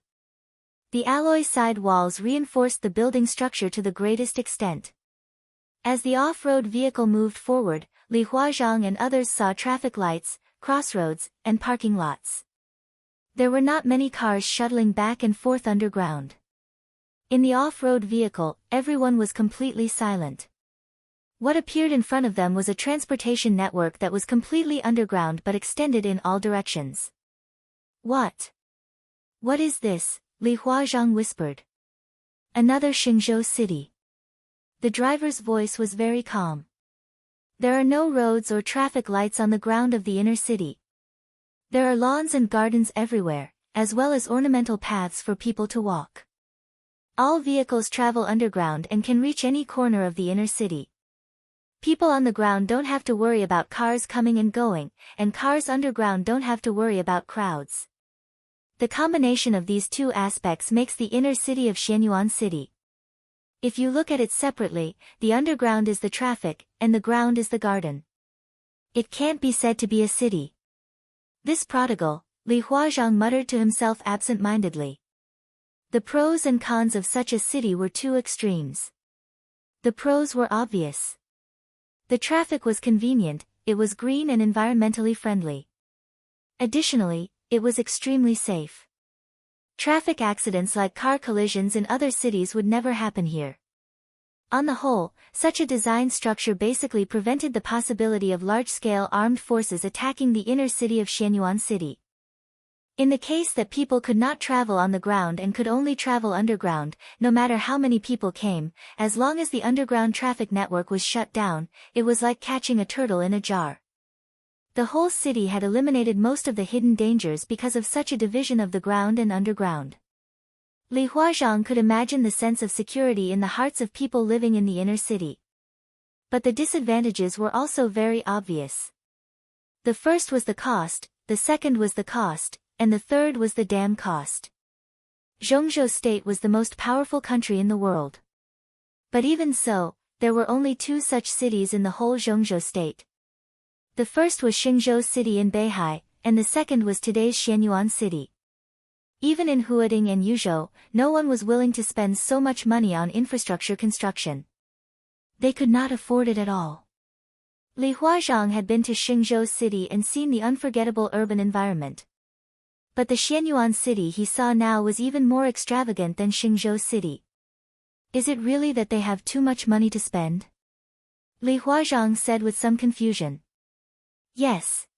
The alloy side walls reinforced the building structure to the greatest extent. As the off-road vehicle moved forward, Li Huazhang and others saw traffic lights, crossroads, and parking lots. There were not many cars shuttling back and forth underground. In the off-road vehicle, everyone was completely silent. What appeared in front of them was a transportation network that was completely underground but extended in all directions. What? What is this? Li Huazhang whispered. Another Xingzhou city. The driver's voice was very calm. There are no roads or traffic lights on the ground of the inner city. There are lawns and gardens everywhere, as well as ornamental paths for people to walk. All vehicles travel underground and can reach any corner of the inner city. People on the ground don't have to worry about cars coming and going, and cars underground don't have to worry about crowds. The combination of these two aspects makes the inner city of Xianyuan City. If you look at it separately, the underground is the traffic, and the ground is the garden. It can't be said to be a city. This prodigal, Li Huazhang muttered to himself absent-mindedly. The pros and cons of such a city were two extremes. The pros were obvious. The traffic was convenient, it was green and environmentally friendly. Additionally, it was extremely safe. Traffic accidents like car collisions in other cities would never happen here. On the whole, such a design structure basically prevented the possibility of large-scale armed forces attacking the inner city of Xianyuan City. In the case that people could not travel on the ground and could only travel underground, no matter how many people came, as long as the underground traffic network was shut down, it was like catching a turtle in a jar. The whole city had eliminated most of the hidden dangers because of such a division of the ground and underground. Li Huazhang could imagine the sense of security in the hearts of people living in the inner city. But the disadvantages were also very obvious. The first was the cost, the second was the cost, and the third was the damn cost. Zhongzhou State was the most powerful country in the world. But even so, there were only two such cities in the whole Zhongzhou State. The first was Xingzhou City in Beihai, and the second was today's Xianyuan City. Even in Huading and Yuzhou, no one was willing to spend so much money on infrastructure construction. They could not afford it at all. Li Huazhang had been to Xingzhou City and seen the unforgettable urban environment. But the Xianyuan City he saw now was even more extravagant than Xingzhou City. Is it really that they have too much money to spend? Li Huazhang said with some confusion. Yes.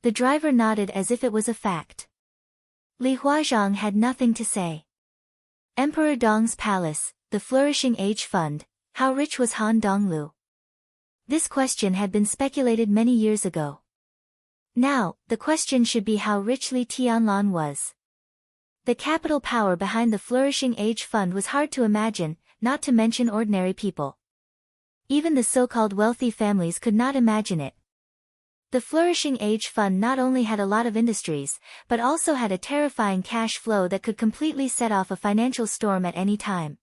The driver nodded as if it was a fact. Li Huazhang had nothing to say. Emperor Dong's palace, the Flourishing Age Fund, how rich was Han Donglu? This question had been speculated many years ago. Now, the question should be how rich Li Tianlan was. The capital power behind the Flourishing Age Fund was hard to imagine, not to mention ordinary people. Even the so-called wealthy families could not imagine it. The Flourishing Age Fund not only had a lot of industries, but also had a terrifying cash flow that could completely set off a financial storm at any time.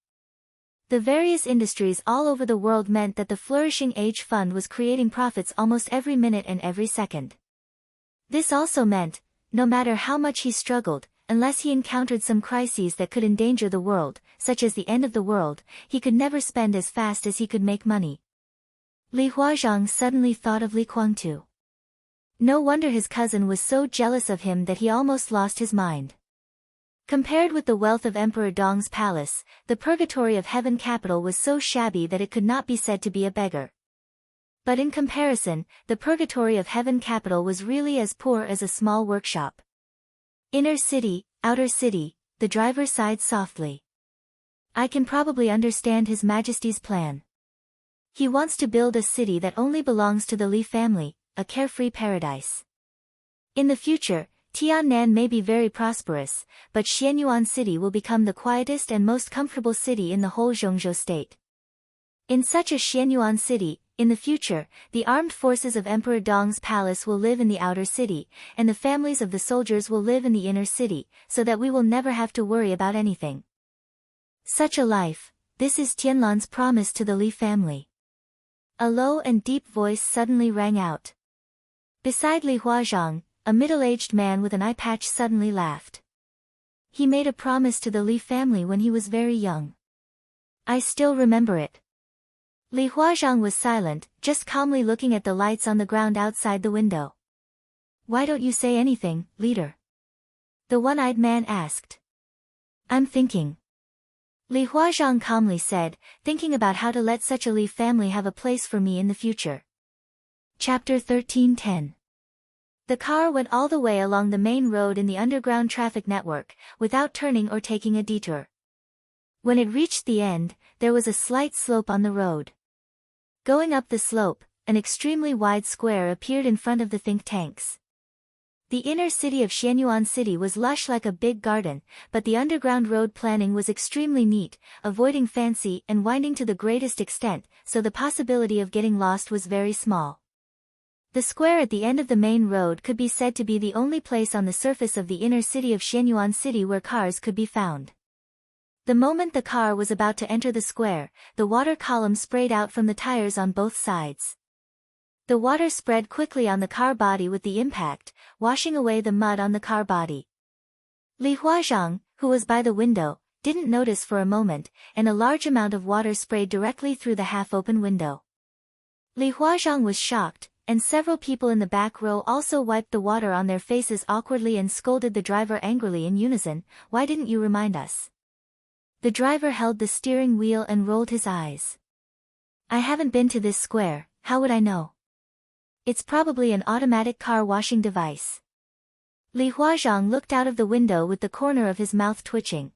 The various industries all over the world meant that the Flourishing Age Fund was creating profits almost every minute and every second. This also meant, no matter how much he struggled, unless he encountered some crises that could endanger the world, such as the end of the world, he could never spend as fast as he could make money. Li Huazhang suddenly thought of Li Guangtu. No wonder his cousin was so jealous of him that he almost lost his mind. Compared with the wealth of Emperor Dong's palace, the purgatory of heaven capital was so shabby that it could not be said to be a beggar. But in comparison, the purgatory of heaven capital was really as poor as a small workshop. Inner city, outer city, the driver sighed softly. I can probably understand His Majesty's plan. He wants to build a city that only belongs to the Li family, a carefree paradise. In the future, Tiannan may be very prosperous, but Xianyuan City will become the quietest and most comfortable city in the whole Zhongzhou state. In such a Xianyuan city, in the future, the armed forces of Emperor Dong's palace will live in the outer city, and the families of the soldiers will live in the inner city, so that we will never have to worry about anything. Such a life, this is Tianlan's promise to the Li family. A low and deep voice suddenly rang out. Beside Li Huazhang, a middle-aged man with an eye patch suddenly laughed. He made a promise to the Li family when he was very young. I still remember it. Li Huazhang was silent, just calmly looking at the lights on the ground outside the window. Why don't you say anything, leader? The one-eyed man asked. I'm thinking. Li Huazhang calmly said, thinking about how to let such a Li family have a place for me in the future. Chapter 13:10. The car went all the way along the main road in the underground traffic network, without turning or taking a detour. When it reached the end, there was a slight slope on the road. Going up the slope, an extremely wide square appeared in front of the think tanks. The inner city of Xianyuan City was lush like a big garden, but the underground road planning was extremely neat, avoiding fancy and winding to the greatest extent, so the possibility of getting lost was very small. The square at the end of the main road could be said to be the only place on the surface of the inner city of Xianyuan City where cars could be found. The moment the car was about to enter the square, the water column sprayed out from the tires on both sides. The water spread quickly on the car body with the impact, washing away the mud on the car body. Li Huazhang, who was by the window, didn't notice for a moment, and a large amount of water sprayed directly through the half-open window. Li Huazhang was shocked, and several people in the back row also wiped the water on their faces awkwardly and scolded the driver angrily in unison, "Why didn't you remind us?" The driver held the steering wheel and rolled his eyes. I haven't been to this square, how would I know? It's probably an automatic car washing device. Li Huazhang looked out of the window with the corner of his mouth twitching.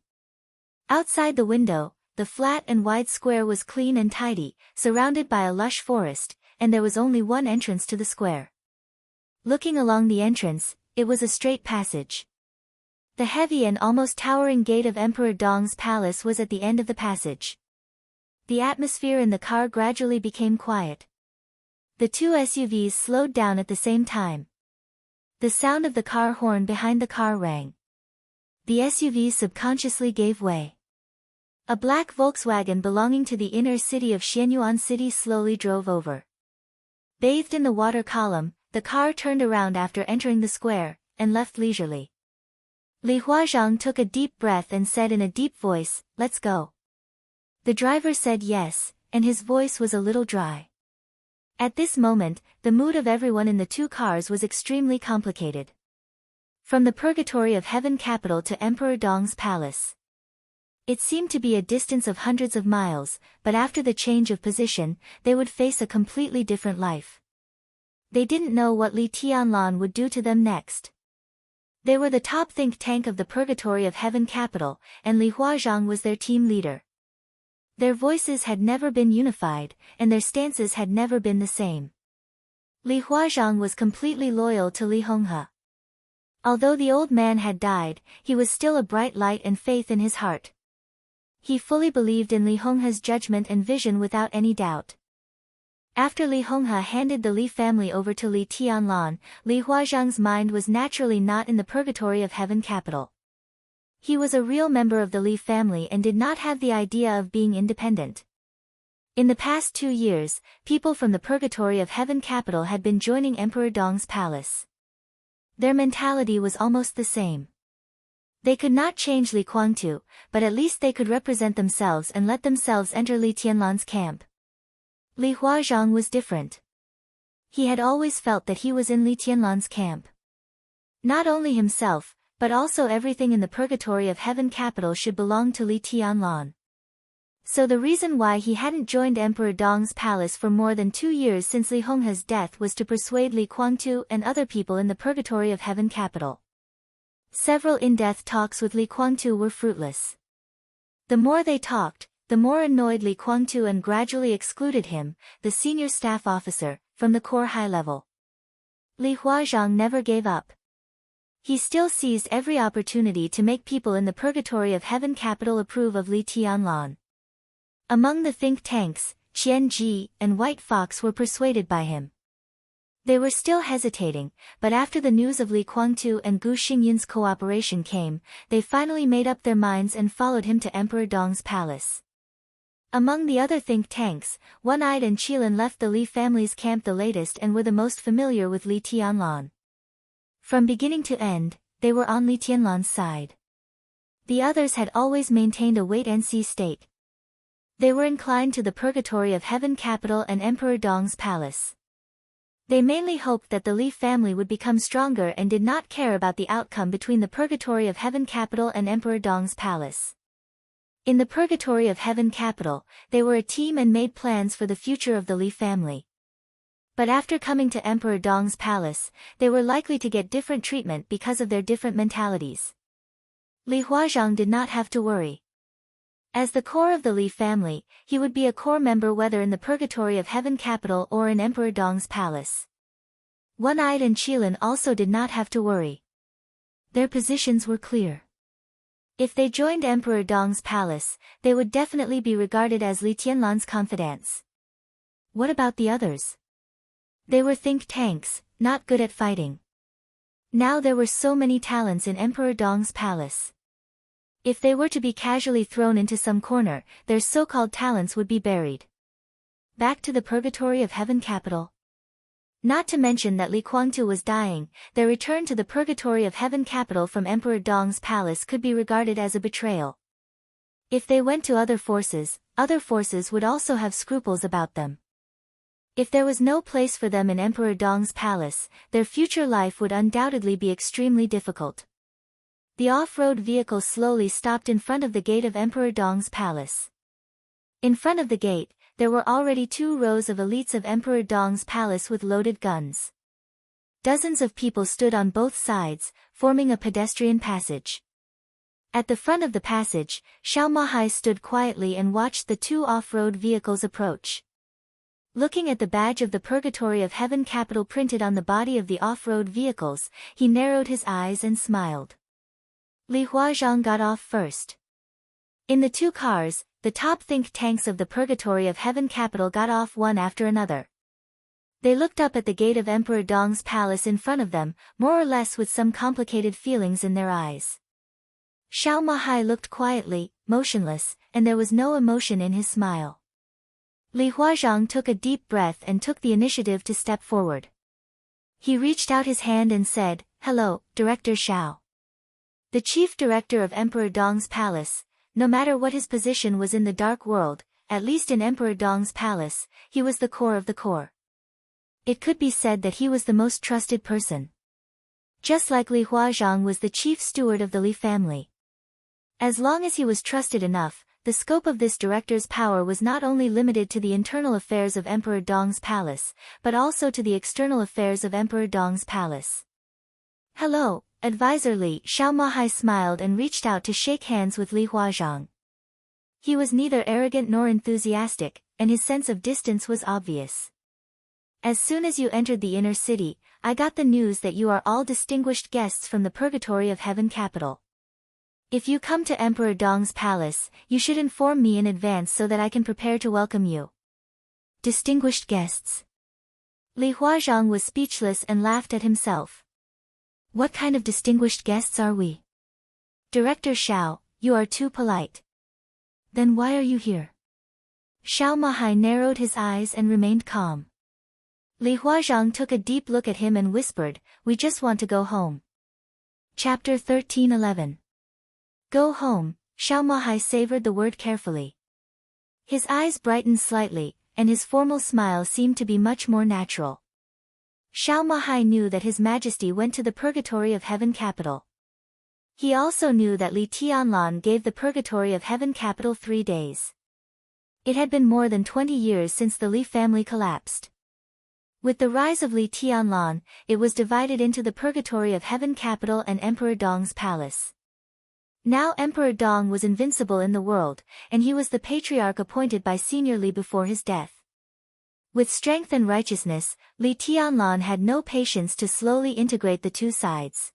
Outside the window, the flat and wide square was clean and tidy, surrounded by a lush forest, and there was only one entrance to the square. Looking along the entrance, it was a straight passage. The heavy and almost towering gate of Emperor Dong's palace was at the end of the passage. The atmosphere in the car gradually became quiet. The two SUVs slowed down at the same time. The sound of the car horn behind the car rang. The SUVs subconsciously gave way. A black Volkswagen belonging to the inner city of Xianyuan City slowly drove over. Bathed in the water column, the car turned around after entering the square, and left leisurely. Li Huazhang took a deep breath and said in a deep voice, "Let's go." The driver said yes, and his voice was a little dry. At this moment, the mood of everyone in the two cars was extremely complicated. From the purgatory of heaven capital to Emperor Dong's palace. It seemed to be a distance of hundreds of miles, but after the change of position, they would face a completely different life. They didn't know what Li Tianlan would do to them next. They were the top think tank of the purgatory of heaven capital, and Li Huazhang was their team leader. Their voices had never been unified, and their stances had never been the same. Li Huazhang was completely loyal to Li Honghe. Although the old man had died, he was still a bright light and faith in his heart. He fully believed in Li Honghe's judgment and vision without any doubt. After Li Honghe handed the Li family over to Li Tianlan, Li Huazhang's mind was naturally not in the purgatory of heaven capital. He was a real member of the Li family and did not have the idea of being independent. In the past 2 years, people from the purgatory of heaven capital had been joining Emperor Dong's palace. Their mentality was almost the same. They could not change Li Guangtu, but at least they could represent themselves and let themselves enter Li Tianlan's camp. Li Huazhang was different. He had always felt that he was in Li Tianlan's camp. Not only himself, but also everything in the purgatory of heaven capital should belong to Li Tianlan. So the reason why he hadn't joined Emperor Dong's palace for more than 2 years since Li Honghe's death was to persuade Li Guangtu and other people in the purgatory of heaven capital. Several in-depth talks with Li Guangtu were fruitless. The more they talked, the more annoyed Li Guangtu and gradually excluded him, the senior staff officer, from the core high level. Li Huazhang never gave up. He still seized every opportunity to make people in the purgatory of heaven capital approve of Li Tianlan. Among the think tanks, Qian Ji and White Fox were persuaded by him. They were still hesitating, but after the news of Li Guangtu and Gu Xingyun's cooperation came, they finally made up their minds and followed him to Emperor Dong's palace. Among the other think tanks, One-Eyed and Qilin left the Li family's camp the latest and were the most familiar with Li Tianlan. From beginning to end, they were on Li Tianlan's side. The others had always maintained a wait-and-see state. They were inclined to the purgatory of heaven capital and Emperor Dong's palace. They mainly hoped that the Li family would become stronger and did not care about the outcome between the purgatory of heaven capital and Emperor Dong's palace. In the purgatory of heaven capital, they were a team and made plans for the future of the Li family. But after coming to Emperor Dong's palace, they were likely to get different treatment because of their different mentalities. Li Huazhang did not have to worry. As the core of the Li family, he would be a core member whether in the purgatory of heaven capital or in Emperor Dong's palace. One-Eyed and Qilin also did not have to worry. Their positions were clear. If they joined Emperor Dong's palace, they would definitely be regarded as Li Tianlan's confidants. What about the others? They were think tanks, not good at fighting. Now there were so many talents in Emperor Dong's palace. If they were to be casually thrown into some corner, their so-called talents would be buried. Back to the purgatory of heaven capital. Not to mention that Li Guangtu was dying, their return to the purgatory of heaven capital from Emperor Dong's palace could be regarded as a betrayal. If they went to other forces would also have scruples about them. If there was no place for them in Emperor Dong's palace, their future life would undoubtedly be extremely difficult. The off-road vehicle slowly stopped in front of the gate of Emperor Dong's palace. In front of the gate, there were already 2 rows of elites of Emperor Dong's palace with loaded guns. Dozens of people stood on both sides, forming a pedestrian passage. At the front of the passage, Xiao Mahai stood quietly and watched the 2 off-road vehicles approach. Looking at the badge of the purgatory of heaven capital printed on the body of the off-road vehicles, he narrowed his eyes and smiled. Li Huazhang got off first. In the 2 cars, the top think tanks of the purgatory of heaven capital got off one after another. They looked up at the gate of Emperor Dong's palace in front of them, more or less with some complicated feelings in their eyes. Xiao Mahai looked quietly, motionless, and there was no emotion in his smile. Li Huazhang took a deep breath and took the initiative to step forward. He reached out his hand and said, "Hello, Director Xiao." The chief director of Emperor Dong's palace, no matter what his position was in the dark world, at least in Emperor Dong's palace, he was the core of the core. It could be said that he was the most trusted person. Just like Li Huazhang was the chief steward of the Li family. As long as he was trusted enough, the scope of this director's power was not only limited to the internal affairs of Emperor Dong's palace, but also to the external affairs of Emperor Dong's palace. "Hello, Advisor Li." Xiao Mahai smiled and reached out to shake hands with Li Huazhang. He was neither arrogant nor enthusiastic, and his sense of distance was obvious. "As soon as you entered the inner city, I got the news that you are all distinguished guests from the purgatory of heaven capital. If you come to Emperor Dong's palace, you should inform me in advance so that I can prepare to welcome you." Distinguished guests. Li Huazhang was speechless and laughed at himself. What kind of distinguished guests are we? Director Xiao, you are too polite. Then why are you here? Xiao Mahai narrowed his eyes and remained calm. Li Huazhang took a deep look at him and whispered, "We just want to go home." Chapter 13:11. Go home. Xiao Mahai savored the word carefully. His eyes brightened slightly, and his formal smile seemed to be much more natural. Xiao Mahai knew that His Majesty went to the Purgatory of Heaven capital. He also knew that Li Tianlan gave the Purgatory of Heaven capital 3 days. It had been more than 20 years since the Li family collapsed. With the rise of Li Tianlan, it was divided into the Purgatory of Heaven capital and Emperor Dong's palace. Now Emperor Dong was invincible in the world, and he was the patriarch appointed by Senior Li before his death. With strength and righteousness, Li Tianlan had no patience to slowly integrate the two sides.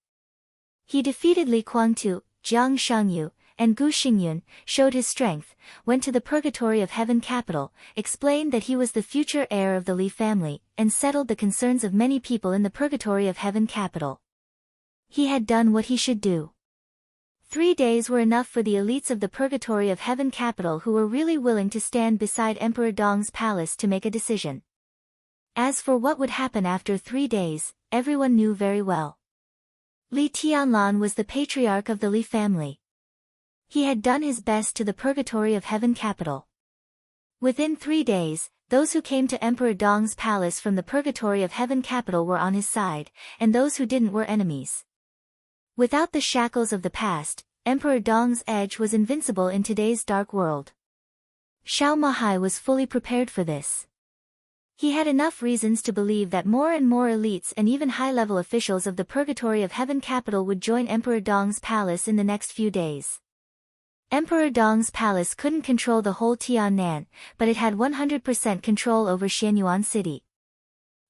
He defeated Li Guangtu, Jiang Shangyu, and Gu Xingyun, showed his strength, went to the Purgatory of Heaven capital, explained that he was the future heir of the Li family, and settled the concerns of many people in the Purgatory of Heaven capital. He had done what he should do. 3 days were enough for the elites of the Purgatory of Heaven capital who were really willing to stand beside Emperor Dong's palace to make a decision. As for what would happen after 3 days, everyone knew very well. Li Tianlan was the patriarch of the Li family. He had done his best to the Purgatory of Heaven capital. Within 3 days, those who came to Emperor Dong's palace from the Purgatory of Heaven capital were on his side, and those who didn't were enemies. Without the shackles of the past, Emperor Dong's edge was invincible in today's dark world. Xiao Mahai was fully prepared for this. He had enough reasons to believe that more and more elites and even high-level officials of the Purgatory of Heaven capital would join Emperor Dong's palace in the next few days. Emperor Dong's palace couldn't control the whole Tiannan, but it had 100% control over Xianyuan city.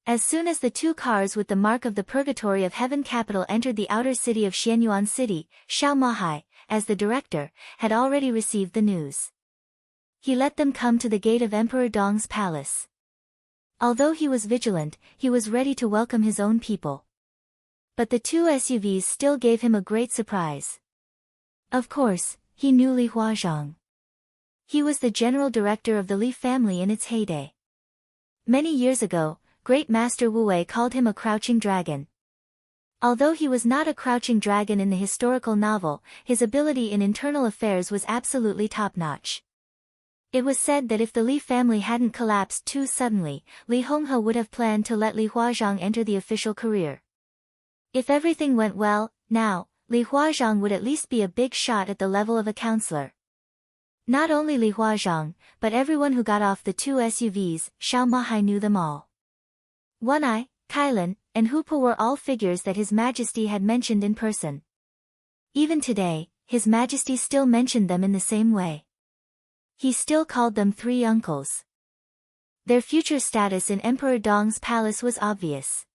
As soon as the 2 cars with the mark of the Purgatory of Heaven capital entered the outer city of Xianyuan city, Xiao Mahai, as the director, had already received the news. He let them come to the gate of Emperor Dong's palace. Although he was vigilant, he was ready to welcome his own people. But the 2 SUVs still gave him a great surprise. Of course, he knew Li Huazhang. He was the general director of the Li family in its heyday. Many years ago, Great Master Wu Wei called him a crouching dragon. Although he was not a crouching dragon in the historical novel, his ability in internal affairs was absolutely top-notch. It was said that if the Li family hadn't collapsed too suddenly, Li Honghe would have planned to let Li Huazhang enter the official career. If everything went well, now, Li Huazhang would at least be a big shot at the level of a counselor. Not only Li Huazhang, but everyone who got off the 2 SUVs, Xiao Mahai knew them all. One Eye, Kailan, and Hupa were all figures that His Majesty had mentioned in person. Even today, His Majesty still mentioned them in the same way. He still called them 3 uncles. Their future status in Emperor Dong's palace was obvious.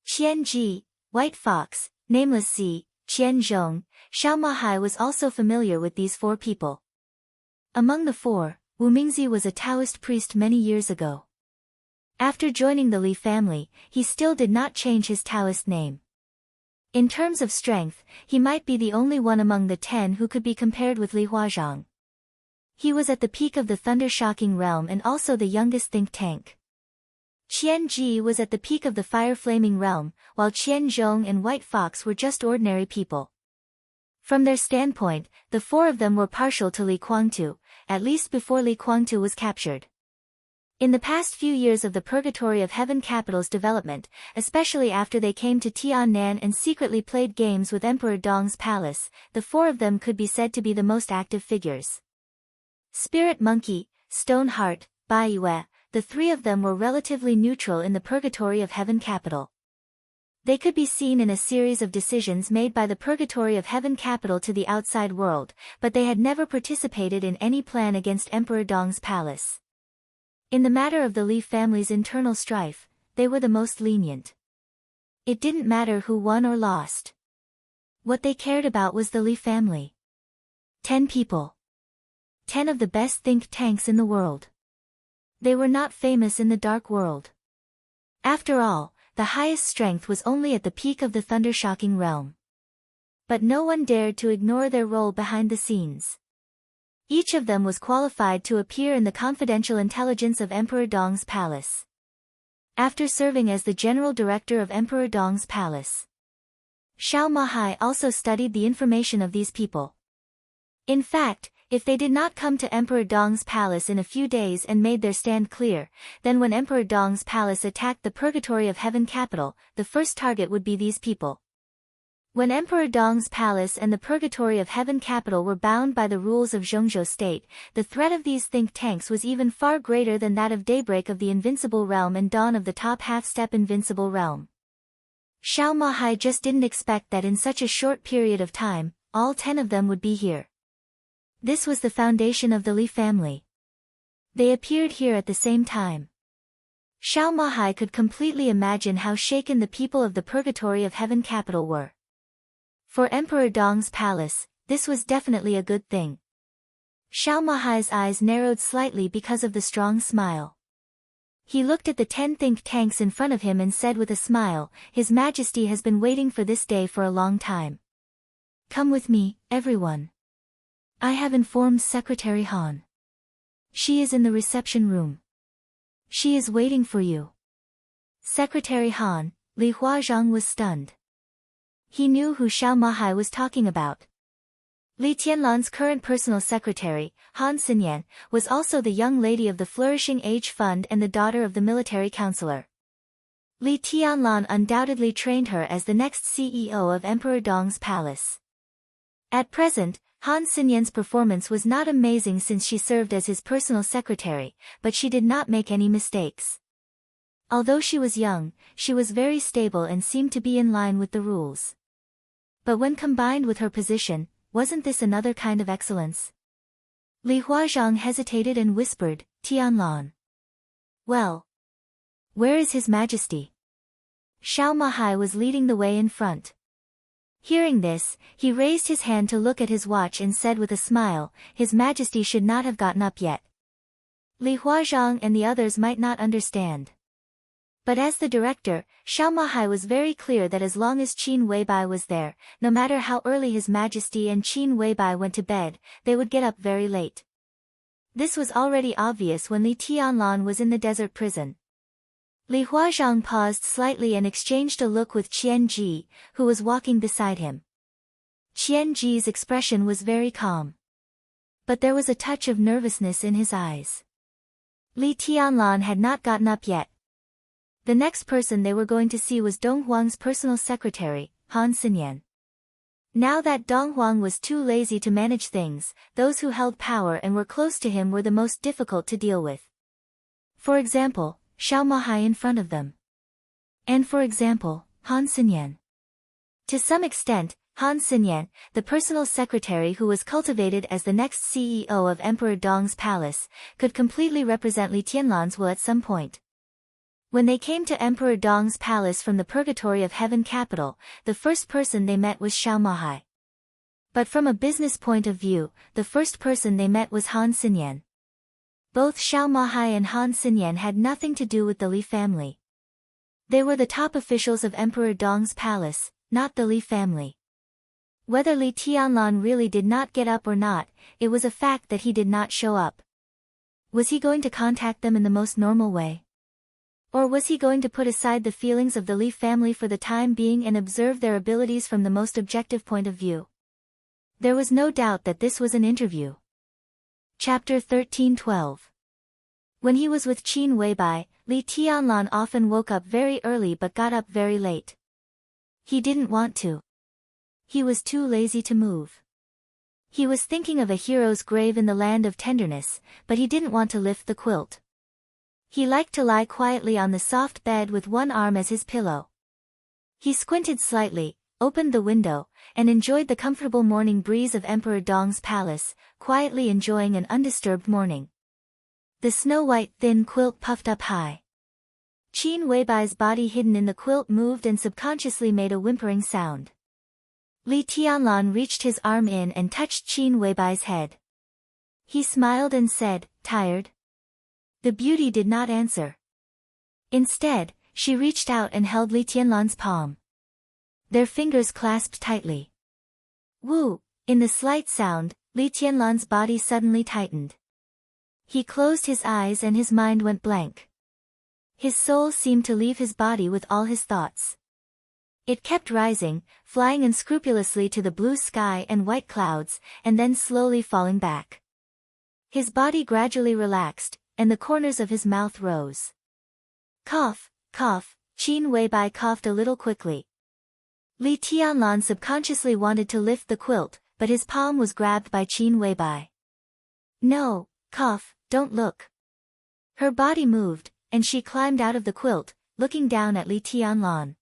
Qian Ji, White Fox, Nameless Z, Qian Zhong, Xiao Mahai was also familiar with these 4 people. Among the 4, Wu Mingzi was a Taoist priest many years ago. After joining the Li family, he still did not change his Taoist name. In terms of strength, he might be the only one among the 10 who could be compared with Li Huazhang. He was at the peak of the thunder-shocking realm and also the youngest think tank. Qian Ji was at the peak of the fire-flaming realm, while Qian Zhong and White Fox were just ordinary people. From their standpoint, the 4 of them were partial to Li Guangtu, at least before Li Guangtu was captured. In the past few years of the Purgatory of Heaven capital's development, especially after they came to Tiannan and secretly played games with Emperor Dong's palace, the 4 of them could be said to be the most active figures. Spirit Monkey, Stone Heart, Bai Yue, the 3 of them were relatively neutral in the Purgatory of Heaven capital. They could be seen in a series of decisions made by the Purgatory of Heaven capital to the outside world, but they had never participated in any plan against Emperor Dong's palace. In the matter of the Li family's internal strife, they were the most lenient. It didn't matter who won or lost. What they cared about was the Li family. 10 people. 10 of the best think tanks in the world. They were not famous in the dark world. After all, the highest strength was only at the peak of the thunder-shocking realm. But no one dared to ignore their role behind the scenes. Each of them was qualified to appear in the confidential intelligence of Emperor Dong's palace. After serving as the general director of Emperor Dong's palace, Xiao Mahai also studied the information of these people. In fact, If they did not come to Emperor Dong's palace in a few days and made their stand clear, then when Emperor Dong's palace attacked the Purgatory of Heaven capital, the first target would be these people. When Emperor Dong's palace and the Purgatory of Heaven capital were bound by the rules of Zhongzhou state, the threat of these think tanks was even far greater than that of daybreak of the Invincible Realm and dawn of the top half-step Invincible Realm. Xiao Mahai just didn't expect that in such a short period of time, all 10 of them would be here. This was the foundation of the Li family. They appeared here at the same time. Xiao Mahai could completely imagine how shaken the people of the Purgatory of Heaven capital were. For Emperor Dong's palace, this was definitely a good thing. Xiao Mahai's eyes narrowed slightly because of the strong smile. He looked at the 10 think tanks in front of him and said with a smile, His Majesty has been waiting for this day for a long time. Come with me, everyone. I have informed Secretary Han. She is in the reception room. She is waiting for you. Secretary Han, Li Huazhang was stunned. He knew who Xiao Mahai was talking about. Li Tianlan's current personal secretary, Han Xinyan, was also the young lady of the Flourishing Age Fund and the daughter of the military counselor. Li Tianlan undoubtedly trained her as the next CEO of Emperor Dong's palace. At present, Han Xinyan's performance was not amazing since she served as his personal secretary, but she did not make any mistakes. Although she was young, she was very stable and seemed to be in line with the rules. But when combined with her position, wasn't this another kind of excellence? Li Huazhang hesitated and whispered, Tianlan. Well, where is His Majesty? Xiao Mahai was leading the way in front. Hearing this, he raised his hand to look at his watch and said with a smile, His Majesty should not have gotten up yet. Li Huazhang and the others might not understand. But as the director, Xiao Mahai was very clear that as long as Qin Weibai was there, no matter how early His Majesty and Qin Weibai went to bed, they would get up very late. This was already obvious when Li Tianlan was in the desert prison. Li Huazhang paused slightly and exchanged a look with Qian Ji, who was walking beside him. Qian Ji's expression was very calm. But there was a touch of nervousness in his eyes. Li Tianlan had not gotten up yet. The next person they were going to see was Dong Huang's personal secretary, Han Xinyan. Now that Dong Huang was too lazy to manage things, those who held power and were close to him were the most difficult to deal with. For example, Xiao Mahai in front of them. And for example, Han Xinyan. To some extent, Han Xinyan, the personal secretary who was cultivated as the next CEO of Emperor Dong's palace, could completely represent Li Tianlan's will at some point. When they came to Emperor Dong's palace from the Purgatory of Heaven capital, the first person they met was Xiao Mahai. But from a business point of view, the first person they met was Han Xinyan. Both Xiao Mahai and Han Xinyan had nothing to do with the Li family. They were the top officials of Emperor Dong's palace, not the Li family. Whether Li Tianlan really did not get up or not, it was a fact that he did not show up. Was he going to contact them in the most normal way? Or was he going to put aside the feelings of the Li family for the time being and observe their abilities from the most objective point of view? There was no doubt that this was an interview. Chapter 13:12. When he was with Qin Weibai, Li Tianlan often woke up very early but got up very late. He didn't want to. He was too lazy to move. He was thinking of a hero's grave in the land of tenderness, but he didn't want to lift the quilt. He liked to lie quietly on the soft bed with one arm as his pillow. He squinted slightly, opened the window, and enjoyed the comfortable morning breeze of Emperor Dong's palace, quietly enjoying an undisturbed morning. The snow-white thin quilt puffed up high. Qin Weibai's body hidden in the quilt moved and subconsciously made a whimpering sound. Li Tianlan reached his arm in and touched Qin Weibai's head. He smiled and said, "Tired?" The beauty did not answer. Instead, she reached out and held Li Tianlan's palm. Their fingers clasped tightly. Woo! In the slight sound, Li Tianlan's body suddenly tightened. He closed his eyes and his mind went blank. His soul seemed to leave his body with all his thoughts. It kept rising, flying unscrupulously to the blue sky and white clouds, and then slowly falling back. His body gradually relaxed, and the corners of his mouth rose. Cough, cough, Qin Weibai coughed a little quickly. Li Tianlan subconsciously wanted to lift the quilt, but his palm was grabbed by Qin Weibai. No, cough, don't look. Her body moved, and she climbed out of the quilt, looking down at Li Tianlan.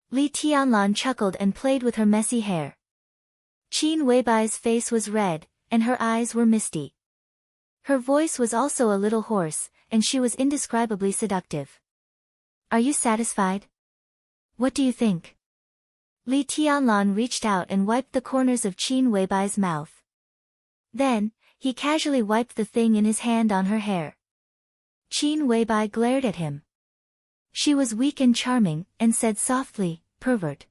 Li Tianlan chuckled and played with her messy hair. Qin Weibai's face was red, and her eyes were misty. Her voice was also a little hoarse, and she was indescribably seductive. Are you satisfied? What do you think? Li Tianlan reached out and wiped the corners of Qin Weibai's mouth. Then, he casually wiped the thing in his hand on her hair. Qin Weibai glared at him. She was weak and charming, and said softly, "Pervert."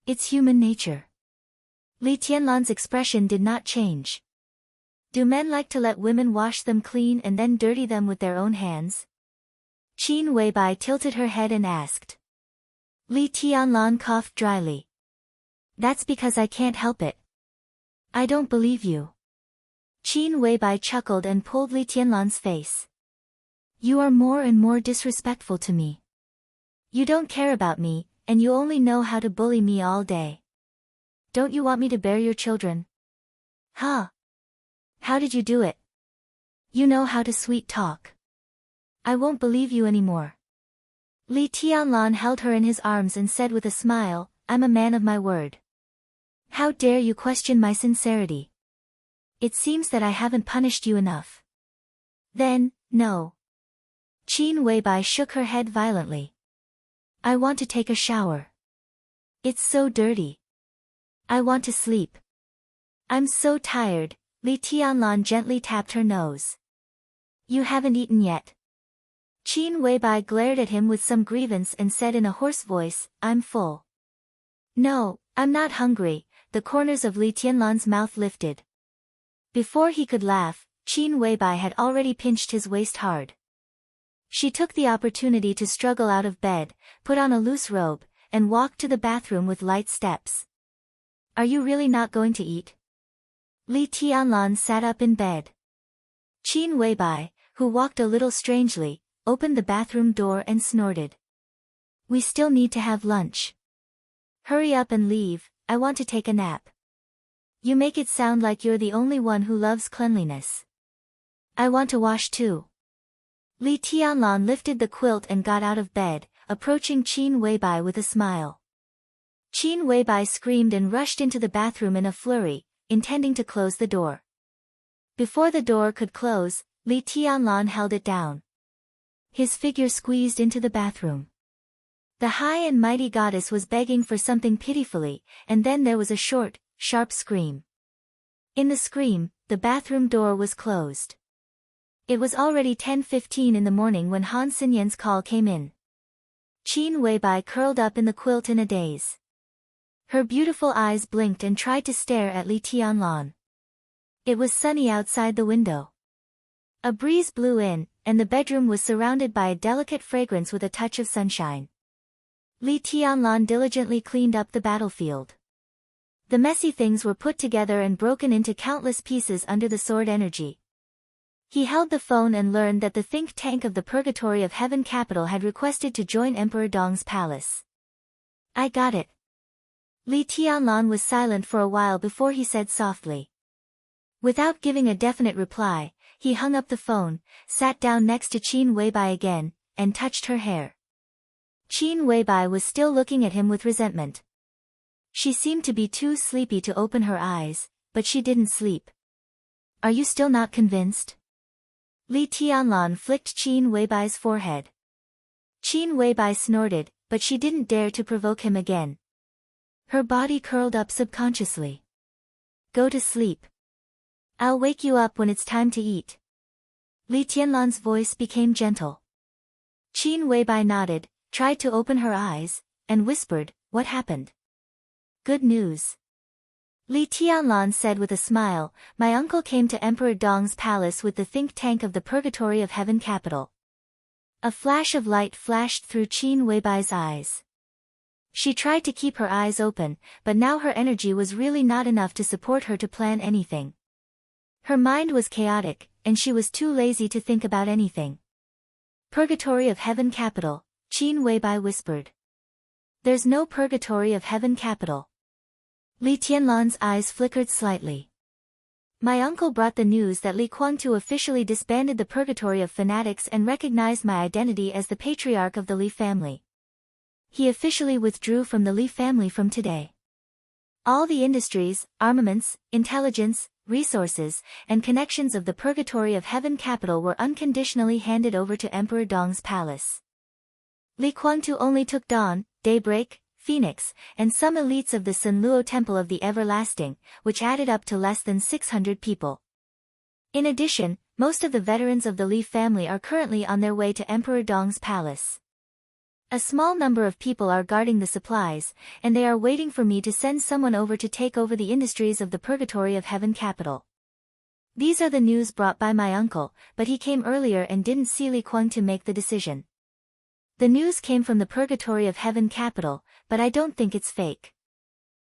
It's human nature. Li Tianlan's expression did not change. Do men like to let women wash them clean and then dirty them with their own hands? Qin Weibai tilted her head and asked. Li Tianlan coughed dryly. That's because I can't help it. I don't believe you. Qin Weibai chuckled and pulled Li Tianlan's face. You are more and more disrespectful to me. You don't care about me, and you only know how to bully me all day. Don't you want me to bear your children? Huh? How did you do it? You know how to sweet talk. I won't believe you anymore. Li Tianlan held her in his arms and said with a smile, I'm a man of my word. How dare you question my sincerity? It seems that I haven't punished you enough. Then, no. Qin Weibai shook her head violently. I want to take a shower. It's so dirty. I want to sleep. I'm so tired. Li Tianlan gently tapped her nose. You haven't eaten yet. Qin Weibai glared at him with some grievance and said in a hoarse voice, I'm full. No, I'm not hungry. The corners of Li Tianlan's mouth lifted. Before he could laugh, Qin Weibai had already pinched his waist hard. She took the opportunity to struggle out of bed, put on a loose robe, and walked to the bathroom with light steps. Are you really not going to eat? Li Tianlan sat up in bed. Qin Weibai, who walked a little strangely, opened the bathroom door and snorted. We still need to have lunch. Hurry up and leave, I want to take a nap. You make it sound like you're the only one who loves cleanliness. I want to wash too. Li Tianlan lifted the quilt and got out of bed, approaching Qin Weibai with a smile. Qin Weibai screamed and rushed into the bathroom in a flurry, intending to close the door. Before the door could close, Li Tianlan held it down. His figure squeezed into the bathroom. The high and mighty goddess was begging for something pitifully, and then there was a short, sharp scream. In the scream, the bathroom door was closed. It was already 10:15 in the morning when Han Xinyan's call came in. Qin Weibai curled up in the quilt in a daze. Her beautiful eyes blinked and tried to stare at Li Tianlan. It was sunny outside the window. A breeze blew in, and the bedroom was surrounded by a delicate fragrance with a touch of sunshine. Li Tianlan diligently cleaned up the battlefield. The messy things were put together and broken into countless pieces under the sword energy. He held the phone and learned that the think tank of the Purgatory of Heaven capital had requested to join Emperor Dong's palace. I got it. Li Tianlan was silent for a while before he said softly. Without giving a definite reply, he hung up the phone, sat down next to Qin Weibai again, and touched her hair. Qin Weibai was still looking at him with resentment. She seemed to be too sleepy to open her eyes, but she didn't sleep. Are you still not convinced? Li Tianlan flicked Qin Weibai's forehead. Qin Weibai snorted, but she didn't dare to provoke him again. Her body curled up subconsciously. Go to sleep. I'll wake you up when it's time to eat. Li Tianlan's voice became gentle. Qin Weibai nodded, tried to open her eyes, and whispered, What happened? Good news. Li Tianlan said with a smile, My uncle came to Emperor Dong's palace with the think tank of the Purgatory of Heaven capital. A flash of light flashed through Qin Weibai's eyes. She tried to keep her eyes open, but now her energy was really not enough to support her to plan anything. Her mind was chaotic, and she was too lazy to think about anything. Purgatory of Heaven Capital, Qin Weibai whispered. There's no Purgatory of Heaven Capital. Li Tianlan's eyes flickered slightly. My uncle brought the news that Li Kuangtu officially disbanded the Purgatory of Fanatics and recognized my identity as the patriarch of the Li family. He officially withdrew from the Li family from today. All the industries, armaments, intelligence, resources, and connections of the Purgatory of Heaven Capital were unconditionally handed over to Emperor Dong's palace. Li Kuangtu only took Dawn, Daybreak, Phoenix, and some elites of the Sunluo Temple of the Everlasting, which added up to less than 600 people. In addition, most of the veterans of the Li family are currently on their way to Emperor Dong's palace. A small number of people are guarding the supplies, and they are waiting for me to send someone over to take over the industries of the Purgatory of Heaven Capital. These are the news brought by my uncle, but he came earlier and didn't see Li Kuangtu make the decision. The news came from the Purgatory of Heaven Capital, but I don't think it's fake.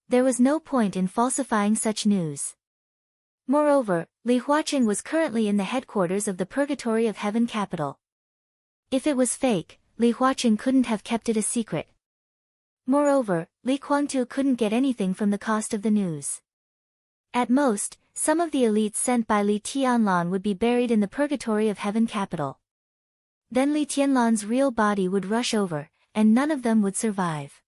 There was no point in falsifying such news. Moreover, Li Huaqing was currently in the headquarters of the Purgatory of Heaven Capital. If it was fake, Li Huaqing couldn't have kept it a secret. Moreover, Li Kuangtu couldn't get anything from the cost of the news. At most, some of the elites sent by Li Tianlan would be buried in the Purgatory of Heaven Capital. Then Li Tianlan's real body would rush over, and none of them would survive.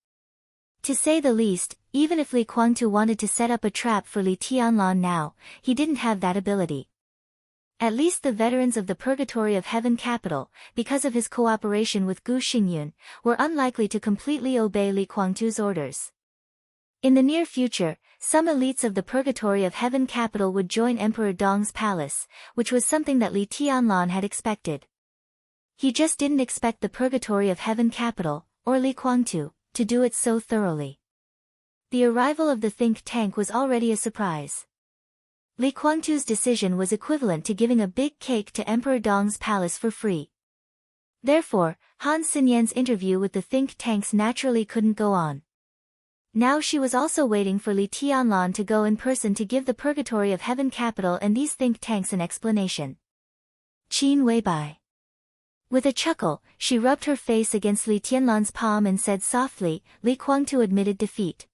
To say the least, even if Li Kuangtu wanted to set up a trap for Li Tianlan now, he didn't have that ability. At least the veterans of the Purgatory of Heaven Capital, because of his cooperation with Gu Xingyun, were unlikely to completely obey Li Kuangtu's orders. In the near future, some elites of the Purgatory of Heaven Capital would join Emperor Dong's palace, which was something that Li Tianlan had expected. He just didn't expect the Purgatory of Heaven Capital, or Li Kuangtu, to do it so thoroughly. The arrival of the think tank was already a surprise. Li Kuangtu's decision was equivalent to giving a big cake to Emperor Dong's palace for free. Therefore, Han Xinyan's interview with the think tanks naturally couldn't go on. Now she was also waiting for Li Tianlan to go in person to give the Purgatory of Heaven Capital and these think tanks an explanation. Qin Weibai. With a chuckle, she rubbed her face against Li Tianlan's palm and said softly, Li Kuangtu admitted defeat.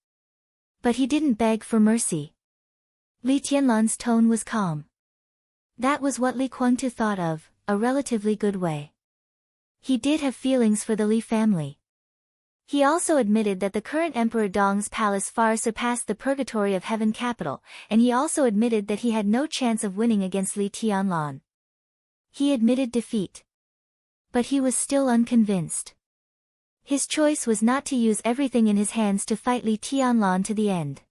But he didn't beg for mercy. Li Tianlan's tone was calm. That was what Li Kuangtu thought of, a relatively good way. He did have feelings for the Li family. He also admitted that the current Emperor Dong's palace far surpassed the Purgatory of Heaven Capital, and he also admitted that he had no chance of winning against Li Tianlan. He admitted defeat. But he was still unconvinced. His choice was not to use everything in his hands to fight Li Tianlan to the end.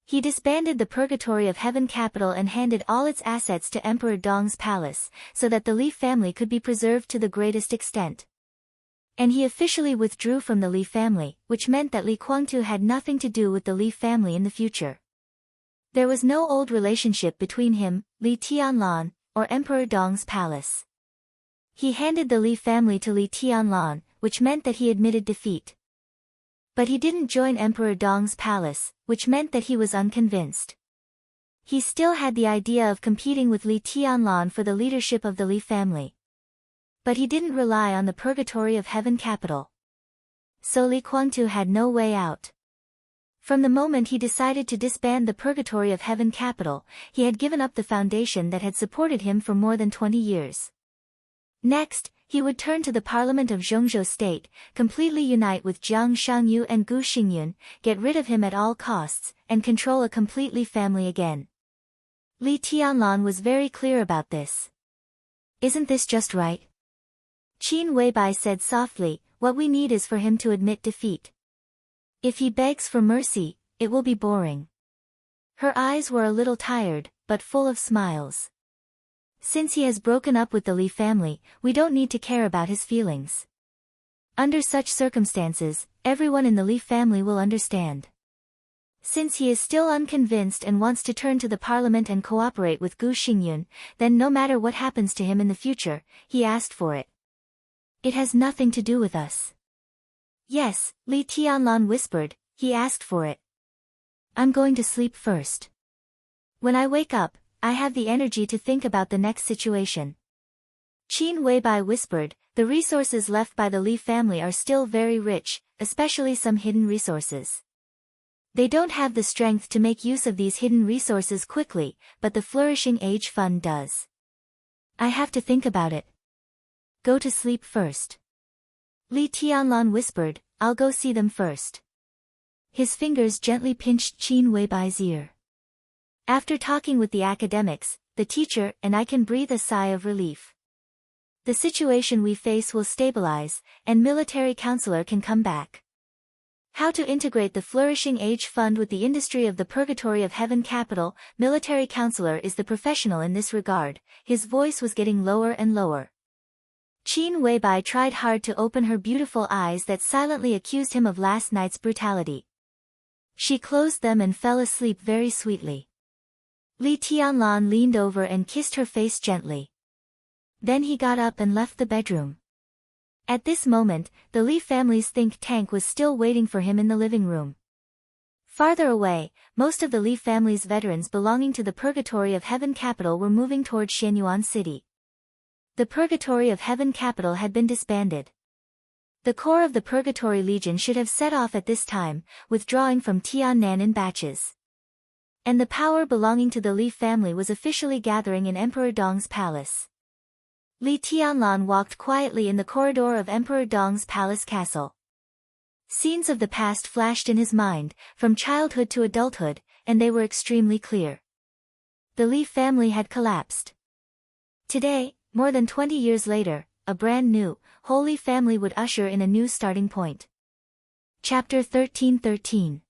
He disbanded the Purgatory of Heaven Capital and handed all its assets to Emperor Dong's palace, so that the Li family could be preserved to the greatest extent. And he officially withdrew from the Li family, which meant that Li Kuangtu had nothing to do with the Li family in the future. There was no old relationship between him, Li Tianlan, or Emperor Dong's palace. He handed the Li family to Li Tianlan, which meant that he admitted defeat. But he didn't join Emperor Dong's palace, which meant that he was unconvinced. He still had the idea of competing with Li Tianlan for the leadership of the Li family. But he didn't rely on the Purgatory of Heaven Capital. So Li Kuangtu had no way out. From the moment he decided to disband the Purgatory of Heaven Capital, he had given up the foundation that had supported him for more than 20 years. Next, he would turn to the parliament of Zhongzhou State, completely unite with Jiang Shangyu and Gu Xingyun, get rid of him at all costs, and control a complete Li family again. Li Tianlan was very clear about this. Isn't this just right? Qin Weibai said softly, what we need is for him to admit defeat. If he begs for mercy, it will be boring. Her eyes were a little tired, but full of smiles. Since he has broken up with the Li family, we don't need to care about his feelings. Under such circumstances, everyone in the Li family will understand. Since he is still unconvinced and wants to turn to the parliament and cooperate with Gu Xingyun, then no matter what happens to him in the future, he asked for it. It has nothing to do with us. Yes, Li Tianlan whispered, he asked for it. I'm going to sleep first. When I wake up, I have the energy to think about the next situation. Qin Weibai whispered, the resources left by the Li family are still very rich, especially some hidden resources. They don't have the strength to make use of these hidden resources quickly, but the Flourishing Age Fund does. I have to think about it. Go to sleep first. Li Tianlan whispered, I'll go see them first. His fingers gently pinched Qin Weibai's ear. After talking with the academics, the teacher and I can breathe a sigh of relief. The situation we face will stabilize, and military counselor can come back. How to integrate the Flourishing Age Fund with the industry of the Purgatory of Heaven capital? Military counselor is the professional in this regard. His voice was getting lower and lower. Qin Weibai tried hard to open her beautiful eyes that silently accused him of last night's brutality. She closed them and fell asleep very sweetly. Li Tianlan leaned over and kissed her face gently. Then he got up and left the bedroom. At this moment, the Li family's think tank was still waiting for him in the living room. Farther away, most of the Li family's veterans belonging to the Purgatory of Heaven capital were moving toward Xianyuan City. The Purgatory of Heaven capital had been disbanded. The core of the Purgatory Legion should have set off at this time, withdrawing from Tiannan in batches. And the power belonging to the Li family was officially gathering in Emperor Dong's palace. Li Tianlan walked quietly in the corridor of Emperor Dong's palace castle. Scenes of the past flashed in his mind, from childhood to adulthood, and they were extremely clear. The Li family had collapsed. Today, more than 20 years later, a brand new, holy family would usher in a new starting point. Chapter 13:13.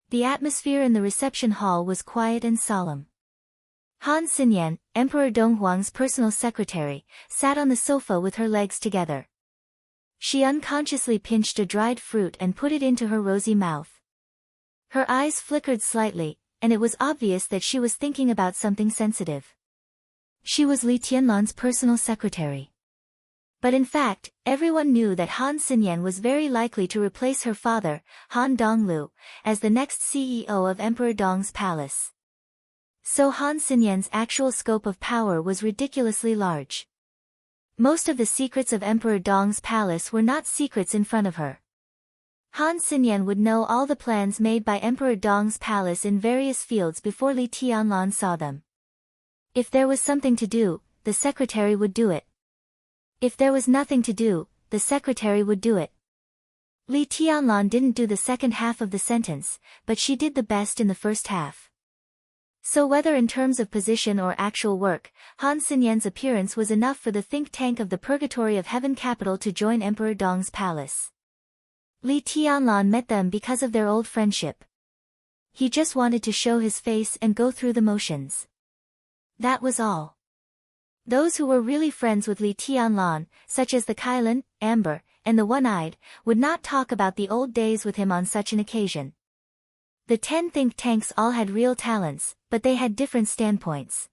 The atmosphere in the reception hall was quiet and solemn. Han Xinyan, Emperor Donghuang's personal secretary, sat on the sofa with her legs together. She unconsciously pinched a dried fruit and put it into her rosy mouth. Her eyes flickered slightly, and it was obvious that she was thinking about something sensitive. She was Li Tianlan's personal secretary. But in fact, everyone knew that Han Xinyan was very likely to replace her father, Han Donglu, as the next CEO of Emperor Dong's palace. So Han Xinyan's actual scope of power was ridiculously large. Most of the secrets of Emperor Dong's palace were not secrets in front of her. Han Xinyan would know all the plans made by Emperor Dong's palace in various fields before Li Tianlan saw them. If there was something to do, the secretary would do it. If there was nothing to do, the secretary would do it. Li Tianlan didn't do the second half of the sentence, but she did the best in the first half. So whether in terms of position or actual work, Han Xinyan's appearance was enough for the think tank of the Purgatory of Heaven capital to join Emperor Dong's palace. Li Tianlan met them because of their old friendship. He just wanted to show his face and go through the motions. That was all. Those who were really friends with Li Tianlan, such as the Kailan, Amber, and the One-Eyed, would not talk about the old days with him on such an occasion. The 10 think tanks all had real talents, but they had different standpoints.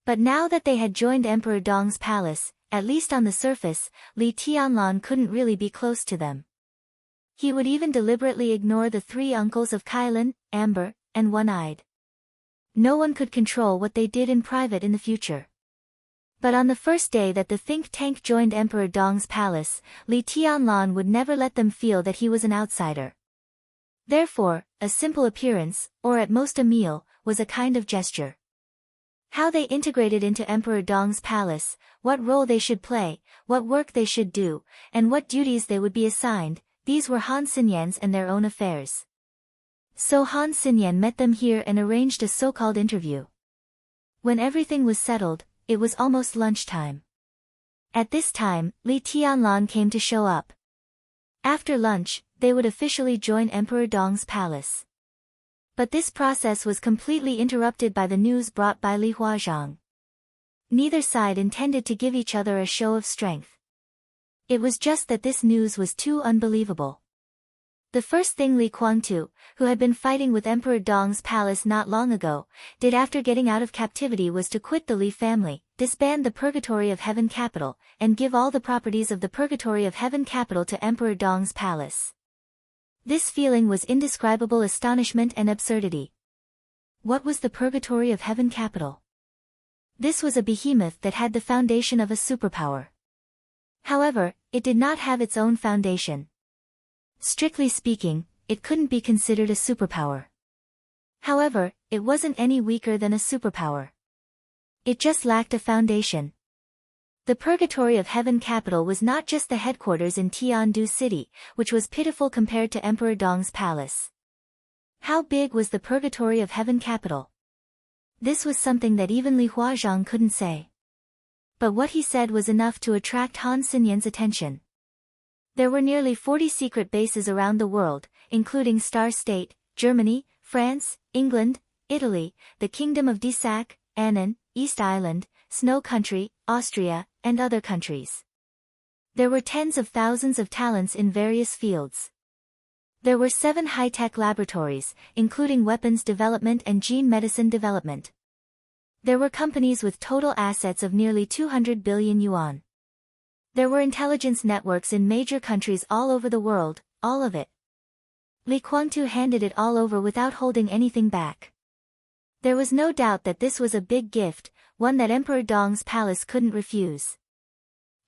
But now that they had joined Emperor Dong's palace, at least on the surface, Li Tianlan couldn't really be close to them. He would even deliberately ignore the 3 uncles of Kailan, Amber, and One-Eyed. No one could control what they did in private in the future. But on the first day that the think tank joined Emperor Dong's palace, Li Tianlan would never let them feel that he was an outsider. Therefore, a simple appearance, or at most a meal, was a kind of gesture. How they integrated into Emperor Dong's palace, what role they should play, what work they should do, and what duties they would be assigned, these were Han Xinyan's and their own affairs. So Han Xinyan met them here and arranged a so-called interview. When everything was settled, it was almost lunchtime. At this time, Li Tianlan came to show up. After lunch, they would officially join Emperor Dong's palace. But this process was completely interrupted by the news brought by Li Huazhang. Neither side intended to give each other a show of strength. It was just that this news was too unbelievable. The first thing Li Kuangtu, who had been fighting with Emperor Dong's palace not long ago, did after getting out of captivity was to quit the Li family, disband the Purgatory of Heaven capital, and give all the properties of the Purgatory of Heaven capital to Emperor Dong's palace. This feeling was indescribable astonishment and absurdity. What was the Purgatory of Heaven capital? This was a behemoth that had the foundation of a superpower. However, it did not have its own foundation. Strictly speaking, it couldn't be considered a superpower. However, it wasn't any weaker than a superpower. It just lacked a foundation. The Purgatory of Heaven capital was not just the headquarters in Tiandu City, which was pitiful compared to Emperor Dong's palace. How big was the Purgatory of Heaven capital? This was something that even Li Huazhang couldn't say. But what he said was enough to attract Han Xinyan's attention. There were nearly 40 secret bases around the world, including Star State, Germany, France, England, Italy, the Kingdom of Disak, Annan, East Island, Snow Country, Austria, and other countries. There were tens of thousands of talents in various fields. There were 7 high-tech laboratories, including weapons development and gene medicine development. There were companies with total assets of nearly 200 billion yuan. There were intelligence networks in major countries all over the world, all of it. Li Guangtu handed it all over without holding anything back. There was no doubt that this was a big gift, one that Emperor Dong's palace couldn't refuse.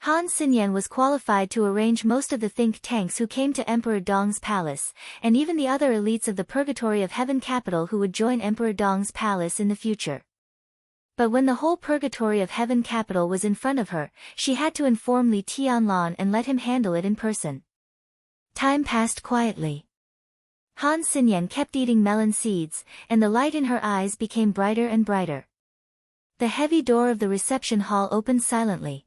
Han Xinyan was qualified to arrange most of the think tanks who came to Emperor Dong's palace, and even the other elites of the Purgatory of Heaven capital who would join Emperor Dong's palace in the future. But when the whole Purgatory of Heaven capital was in front of her, she had to inform Li Tianlan and let him handle it in person. Time passed quietly. Han Xinyan kept eating melon seeds, and the light in her eyes became brighter and brighter. The heavy door of the reception hall opened silently.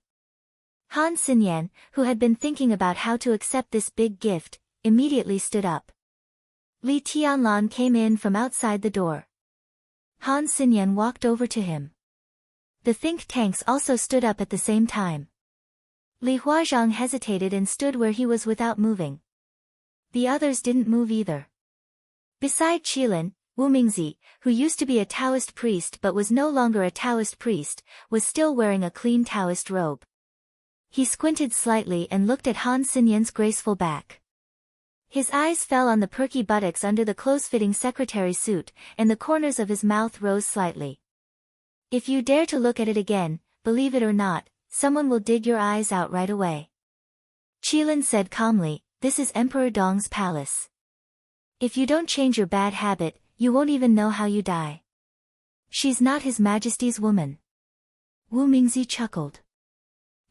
Han Xinyan, who had been thinking about how to accept this big gift, immediately stood up. Li Tianlan came in from outside the door. Han Xinyan walked over to him. The think tanks also stood up at the same time. Li Huazhang hesitated and stood where he was without moving. The others didn't move either. Beside Qilin, Wu Mingzi, who used to be a Taoist priest but was no longer a Taoist priest, was still wearing a clean Taoist robe. He squinted slightly and looked at Han Xinyan's graceful back. His eyes fell on the perky buttocks under the close-fitting secretary suit, and the corners of his mouth rose slightly. If you dare to look at it again, believe it or not, someone will dig your eyes out right away. Qilin said calmly, "This is Emperor Dong's palace. If you don't change your bad habit, you won't even know how you die. She's not His Majesty's woman." Wu Mingzi chuckled.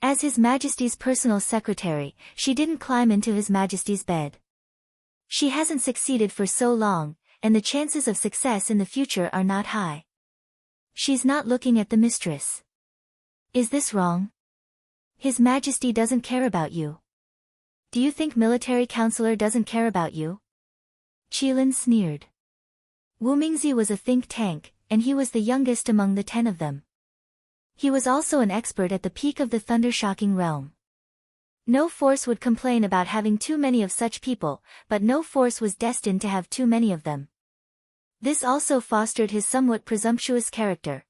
As His Majesty's personal secretary, she didn't climb into His Majesty's bed. She hasn't succeeded for so long, and the chances of success in the future are not high. She's not looking at the mistress. Is this wrong? His Majesty doesn't care about you. Do you think military counselor doesn't care about you? Qilin sneered. Wu Mingzi was a think tank, and he was the youngest among the 10 of them. He was also an expert at the peak of the thunder-shocking realm. No force would complain about having too many of such people, but no force was destined to have too many of them. This also fostered his somewhat presumptuous character.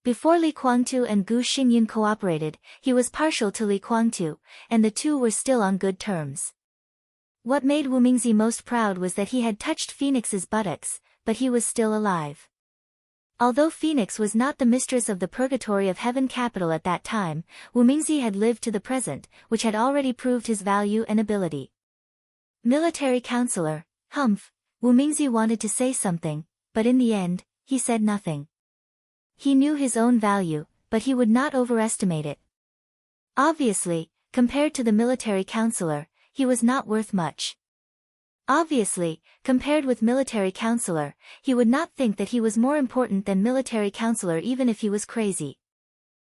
Before Li Guangtu and Gu Xingyin cooperated, he was partial to Li Guangtu, and the two were still on good terms. What made Wu Mingzi most proud was that he had touched Phoenix's buttocks, but he was still alive. Although Phoenix was not the mistress of the Purgatory of Heaven capital at that time, Wu Mingzi had lived to the present, which had already proved his value and ability. Military counselor, Humph, Wu Mingzi wanted to say something, but in the end, he said nothing. He knew his own value, but he would not overestimate it. Obviously, compared to the military counselor, he was not worth much. Obviously, compared with military counselor, he would not think that he was more important than military counselor even if he was crazy.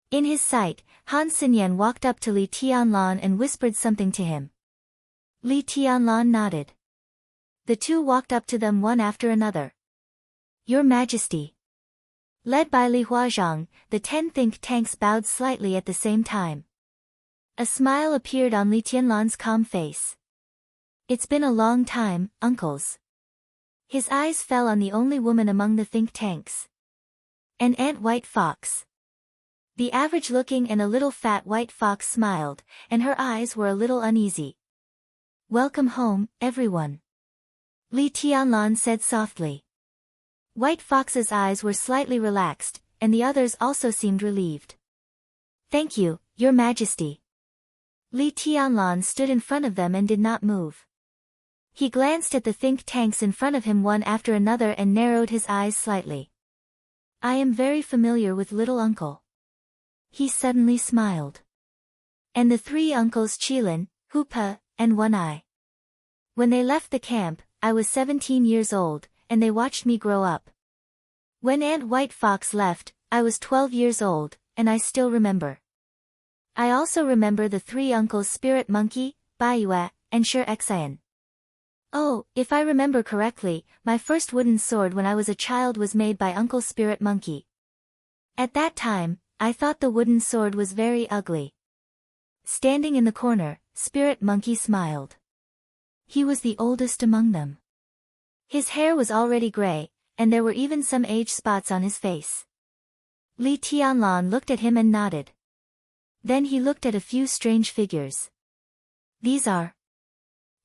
In his sight, Han Xinyan walked up to Li Tianlan and whispered something to him. Li Tianlan nodded. The two walked up to them one after another. Your Majesty. Led by Li Huazhang, the 10 think tanks bowed slightly at the same time. A smile appeared on Li Tianlan's calm face. It's been a long time, uncles. His eyes fell on the only woman among the think tanks. An ant white fox. The average-looking and a little fat white fox smiled, and her eyes were a little uneasy. Welcome home, everyone. Li Tianlan said softly. White Fox's eyes were slightly relaxed, and the others also seemed relieved. Thank you, Your Majesty. Li Tianlan stood in front of them and did not move. He glanced at the think tanks in front of him one after another and narrowed his eyes slightly. I am very familiar with little uncle. He suddenly smiled. And the three uncles Qilin, Hupa, and One Eye. When they left the camp, I was 17 years old, and they watched me grow up. When Aunt White Fox left, I was 12 years old, and I still remember. I also remember the three uncles Spirit Monkey, Baiyue, and Sure Xian. Oh, if I remember correctly, my first wooden sword when I was a child was made by Uncle Spirit Monkey. At that time, I thought the wooden sword was very ugly. Standing in the corner, Spirit Monkey smiled. He was the oldest among them. His hair was already gray, and there were even some age spots on his face. Li Tianlan looked at him and nodded. Then he looked at a few strange figures. These are...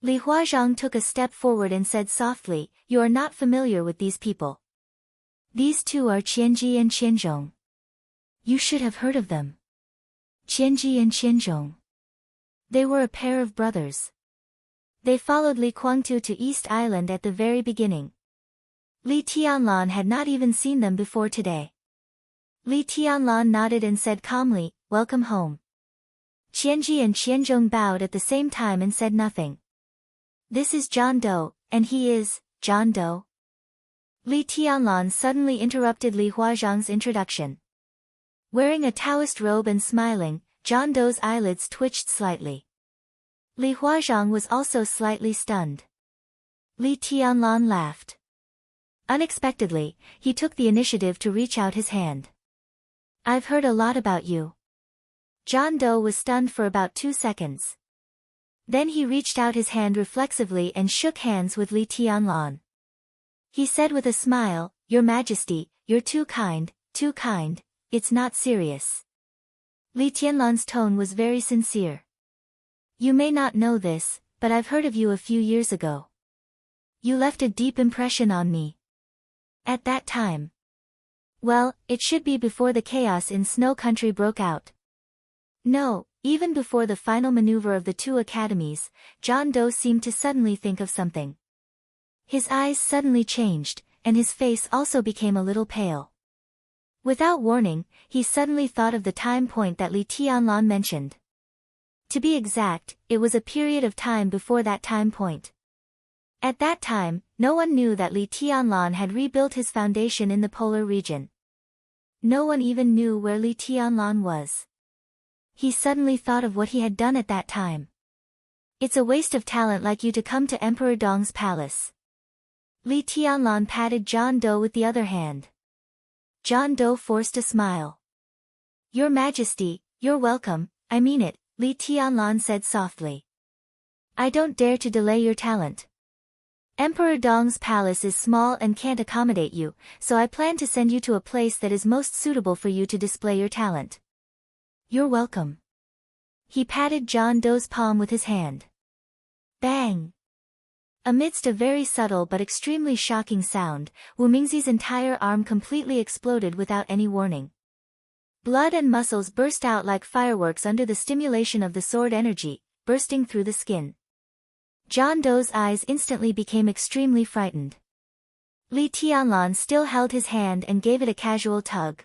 Li Huazhang took a step forward and said softly, you are not familiar with these people. These two are Qianji and Qianzhong. You should have heard of them. Qianji and Qianzhong. They were a pair of brothers. They followed Li Guangtu to East Island at the very beginning. Li Tianlan had not even seen them before today. Li Tianlan nodded and said calmly, welcome home. Qianji and Qianzhong bowed at the same time and said nothing. This is John Doe, and he is, John Doe. Li Tianlan suddenly interrupted Li Huazhang's introduction. Wearing a Taoist robe and smiling, John Doe's eyelids twitched slightly. Li Huazhang was also slightly stunned. Li Tianlan laughed. Unexpectedly, he took the initiative to reach out his hand. I've heard a lot about you. John Doe was stunned for about 2 seconds. Then he reached out his hand reflexively and shook hands with Li Tianlan. He said with a smile, Your Majesty, you're too kind, it's not serious. Li Tianlan's tone was very sincere. You may not know this, but I've heard of you a few years ago. You left a deep impression on me. At that time. Well, it should be before the chaos in Snow Country broke out. No, even before the final maneuver of the two academies, John Doe seemed to suddenly think of something. His eyes suddenly changed, and his face also became a little pale. Without warning, he suddenly thought of the time point that Li Tianlan mentioned. To be exact, it was a period of time before that time point. At that time, no one knew that Li Tianlan had rebuilt his foundation in the polar region. No one even knew where Li Tianlan was. He suddenly thought of what he had done at that time. It's a waste of talent like you to come to Emperor Dong's palace. Li Tianlan patted John Doe with the other hand. John Doe forced a smile. Your Majesty, you're welcome, I mean it, Li Tianlan said softly. I don't dare to delay your talent. Emperor Dong's palace is small and can't accommodate you, so I plan to send you to a place that is most suitable for you to display your talent. You're welcome. He patted John Doe's palm with his hand. Bang! Amidst a very subtle but extremely shocking sound, Wu Mingzi's entire arm completely exploded without any warning. Blood and muscles burst out like fireworks under the stimulation of the sword energy, bursting through the skin. John Doe's eyes instantly became extremely frightened. Li Tianlan still held his hand and gave it a casual tug.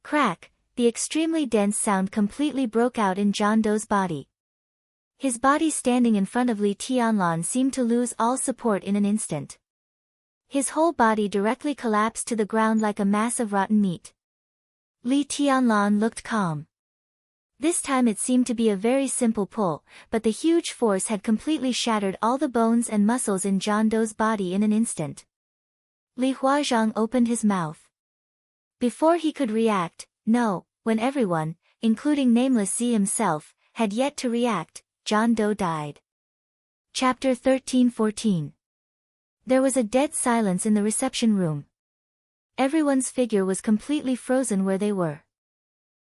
Crack! The extremely dense sound completely broke out in John Doe's body. His body standing in front of Li Tianlan seemed to lose all support in an instant. His whole body directly collapsed to the ground like a mass of rotten meat. Li Tianlan looked calm. This time it seemed to be a very simple pull, but the huge force had completely shattered all the bones and muscles in John Doe's body in an instant. Li Huazhang opened his mouth. Before he could react, no, when everyone, including Nameless Z himself, had yet to react, John Doe died. Chapter 13-14. There was a dead silence in the reception room. Everyone's figure was completely frozen where they were.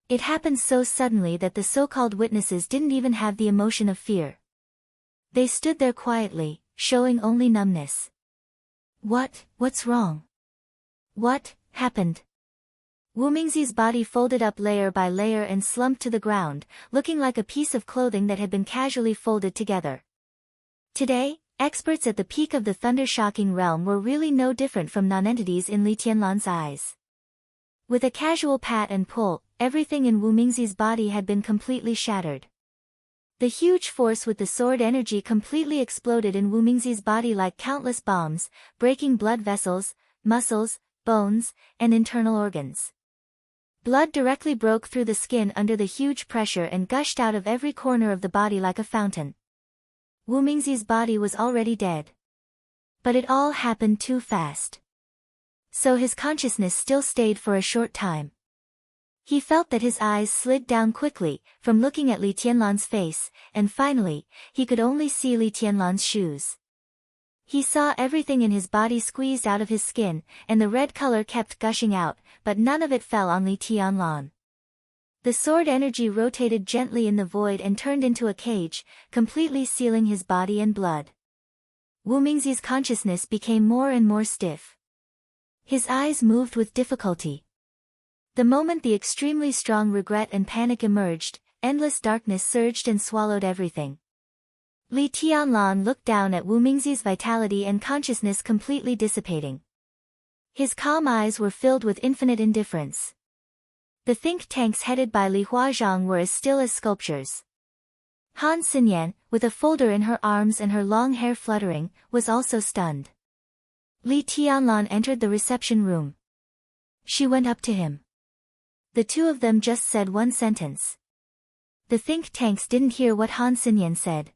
It happened so suddenly that the so-called witnesses didn't even have the emotion of fear. They stood there quietly, showing only numbness. What's wrong? What happened? Wu Mingzi's body folded up layer by layer and slumped to the ground, looking like a piece of clothing that had been casually folded together. Today, experts at the peak of the thunder-shocking realm were really no different from nonentities in Li Tianlan's eyes. With a casual pat and pull, everything in Wu Mingzi's body had been completely shattered. The huge force with the sword energy completely exploded in Wu Mingzi's body like countless bombs, breaking blood vessels, muscles, bones, and internal organs. Blood directly broke through the skin under the huge pressure and gushed out of every corner of the body like a fountain. Wu Mingzi's body was already dead. But it all happened too fast. So his consciousness still stayed for a short time. He felt that his eyes slid down quickly, from looking at Li Tianlan's face, and finally, he could only see Li Tianlan's shoes. He saw everything in his body squeezed out of his skin, and the red color kept gushing out, but none of it fell on Li Tianlan. The sword energy rotated gently in the void and turned into a cage, completely sealing his body and blood. Wu Mingzi's consciousness became more and more stiff. His eyes moved with difficulty. The moment the extremely strong regret and panic emerged, endless darkness surged and swallowed everything. Li Tianlan looked down at Wu Mingzi's vitality and consciousness completely dissipating. His calm eyes were filled with infinite indifference. The think tanks headed by Li Huazhang were as still as sculptures. Han Xinyan, with a folder in her arms and her long hair fluttering, was also stunned. Li Tianlan entered the reception room. She went up to him. The two of them just said one sentence. The think tanks didn't hear what Han Xinyan said.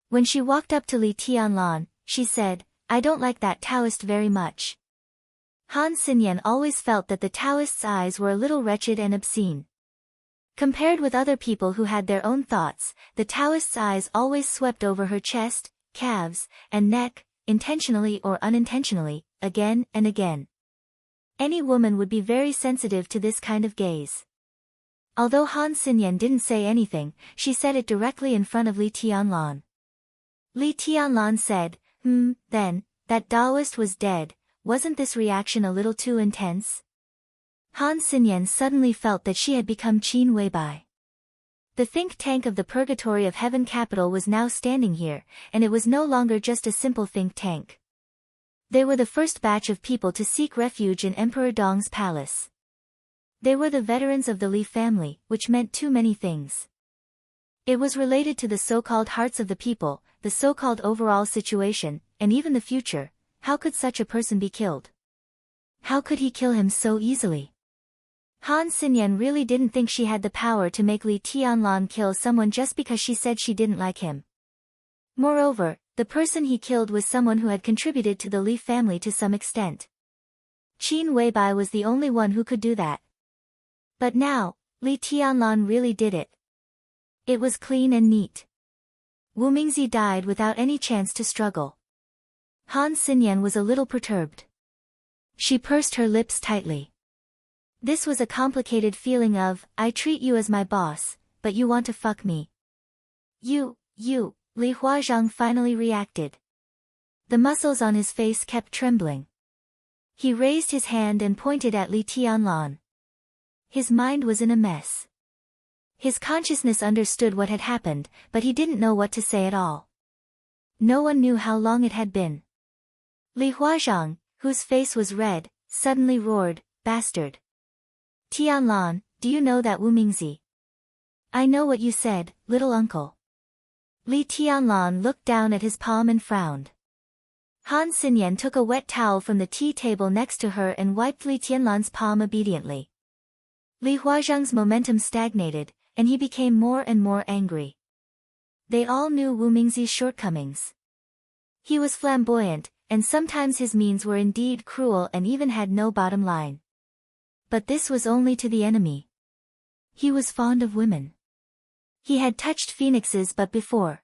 When she walked up to Li Tianlan, she said, "I don't like that Taoist very much." Han Xinyan always felt that the Taoist's eyes were a little wretched and obscene. Compared with other people who had their own thoughts, the Taoist's eyes always swept over her chest, calves, and neck, intentionally or unintentionally, again and again. Any woman would be very sensitive to this kind of gaze. Although Han Xinyan didn't say anything, she said it directly in front of Li Tianlan. Li Tianlan said, then, that Taoist was dead, wasn't this reaction a little too intense? Han Xinyan suddenly felt that she had become Qin Weibai. The think tank of the Purgatory of Heaven capital was now standing here, and it was no longer just a simple think tank. They were the first batch of people to seek refuge in Emperor Dong's palace. They were the veterans of the Li family, which meant too many things. It was related to the so-called hearts of the people, the so-called overall situation, and even the future. How could such a person be killed? How could he kill him so easily? Han Xinyan really didn't think she had the power to make Li Tianlan kill someone just because she said she didn't like him. Moreover, the person he killed was someone who had contributed to the Li family to some extent. Qin Weibai was the only one who could do that. But now, Li Tianlan really did it. It was clean and neat. Wu Mingzi died without any chance to struggle. Han Xinyan was a little perturbed. She pursed her lips tightly. This was a complicated feeling of, I treat you as my boss, but you want to fuck me. You, Li Huazhang finally reacted. The muscles on his face kept trembling. He raised his hand and pointed at Li Tianlan. His mind was in a mess. His consciousness understood what had happened, but he didn't know what to say at all. No one knew how long it had been. Li Huazhang, whose face was red, suddenly roared, "Bastard! Tianlan, do you know that Wu Mingzi?" "I know what you said, little uncle." Li Tianlan looked down at his palm and frowned. Han Xinyan took a wet towel from the tea table next to her and wiped Li Tianlan's palm obediently. Li Huazhang's momentum stagnated, and he became more and more angry. They all knew Wu Mingzi's shortcomings. He was flamboyant, and sometimes his means were indeed cruel and even had no bottom line. But this was only to the enemy. He was fond of women. He had touched phoenixes but before.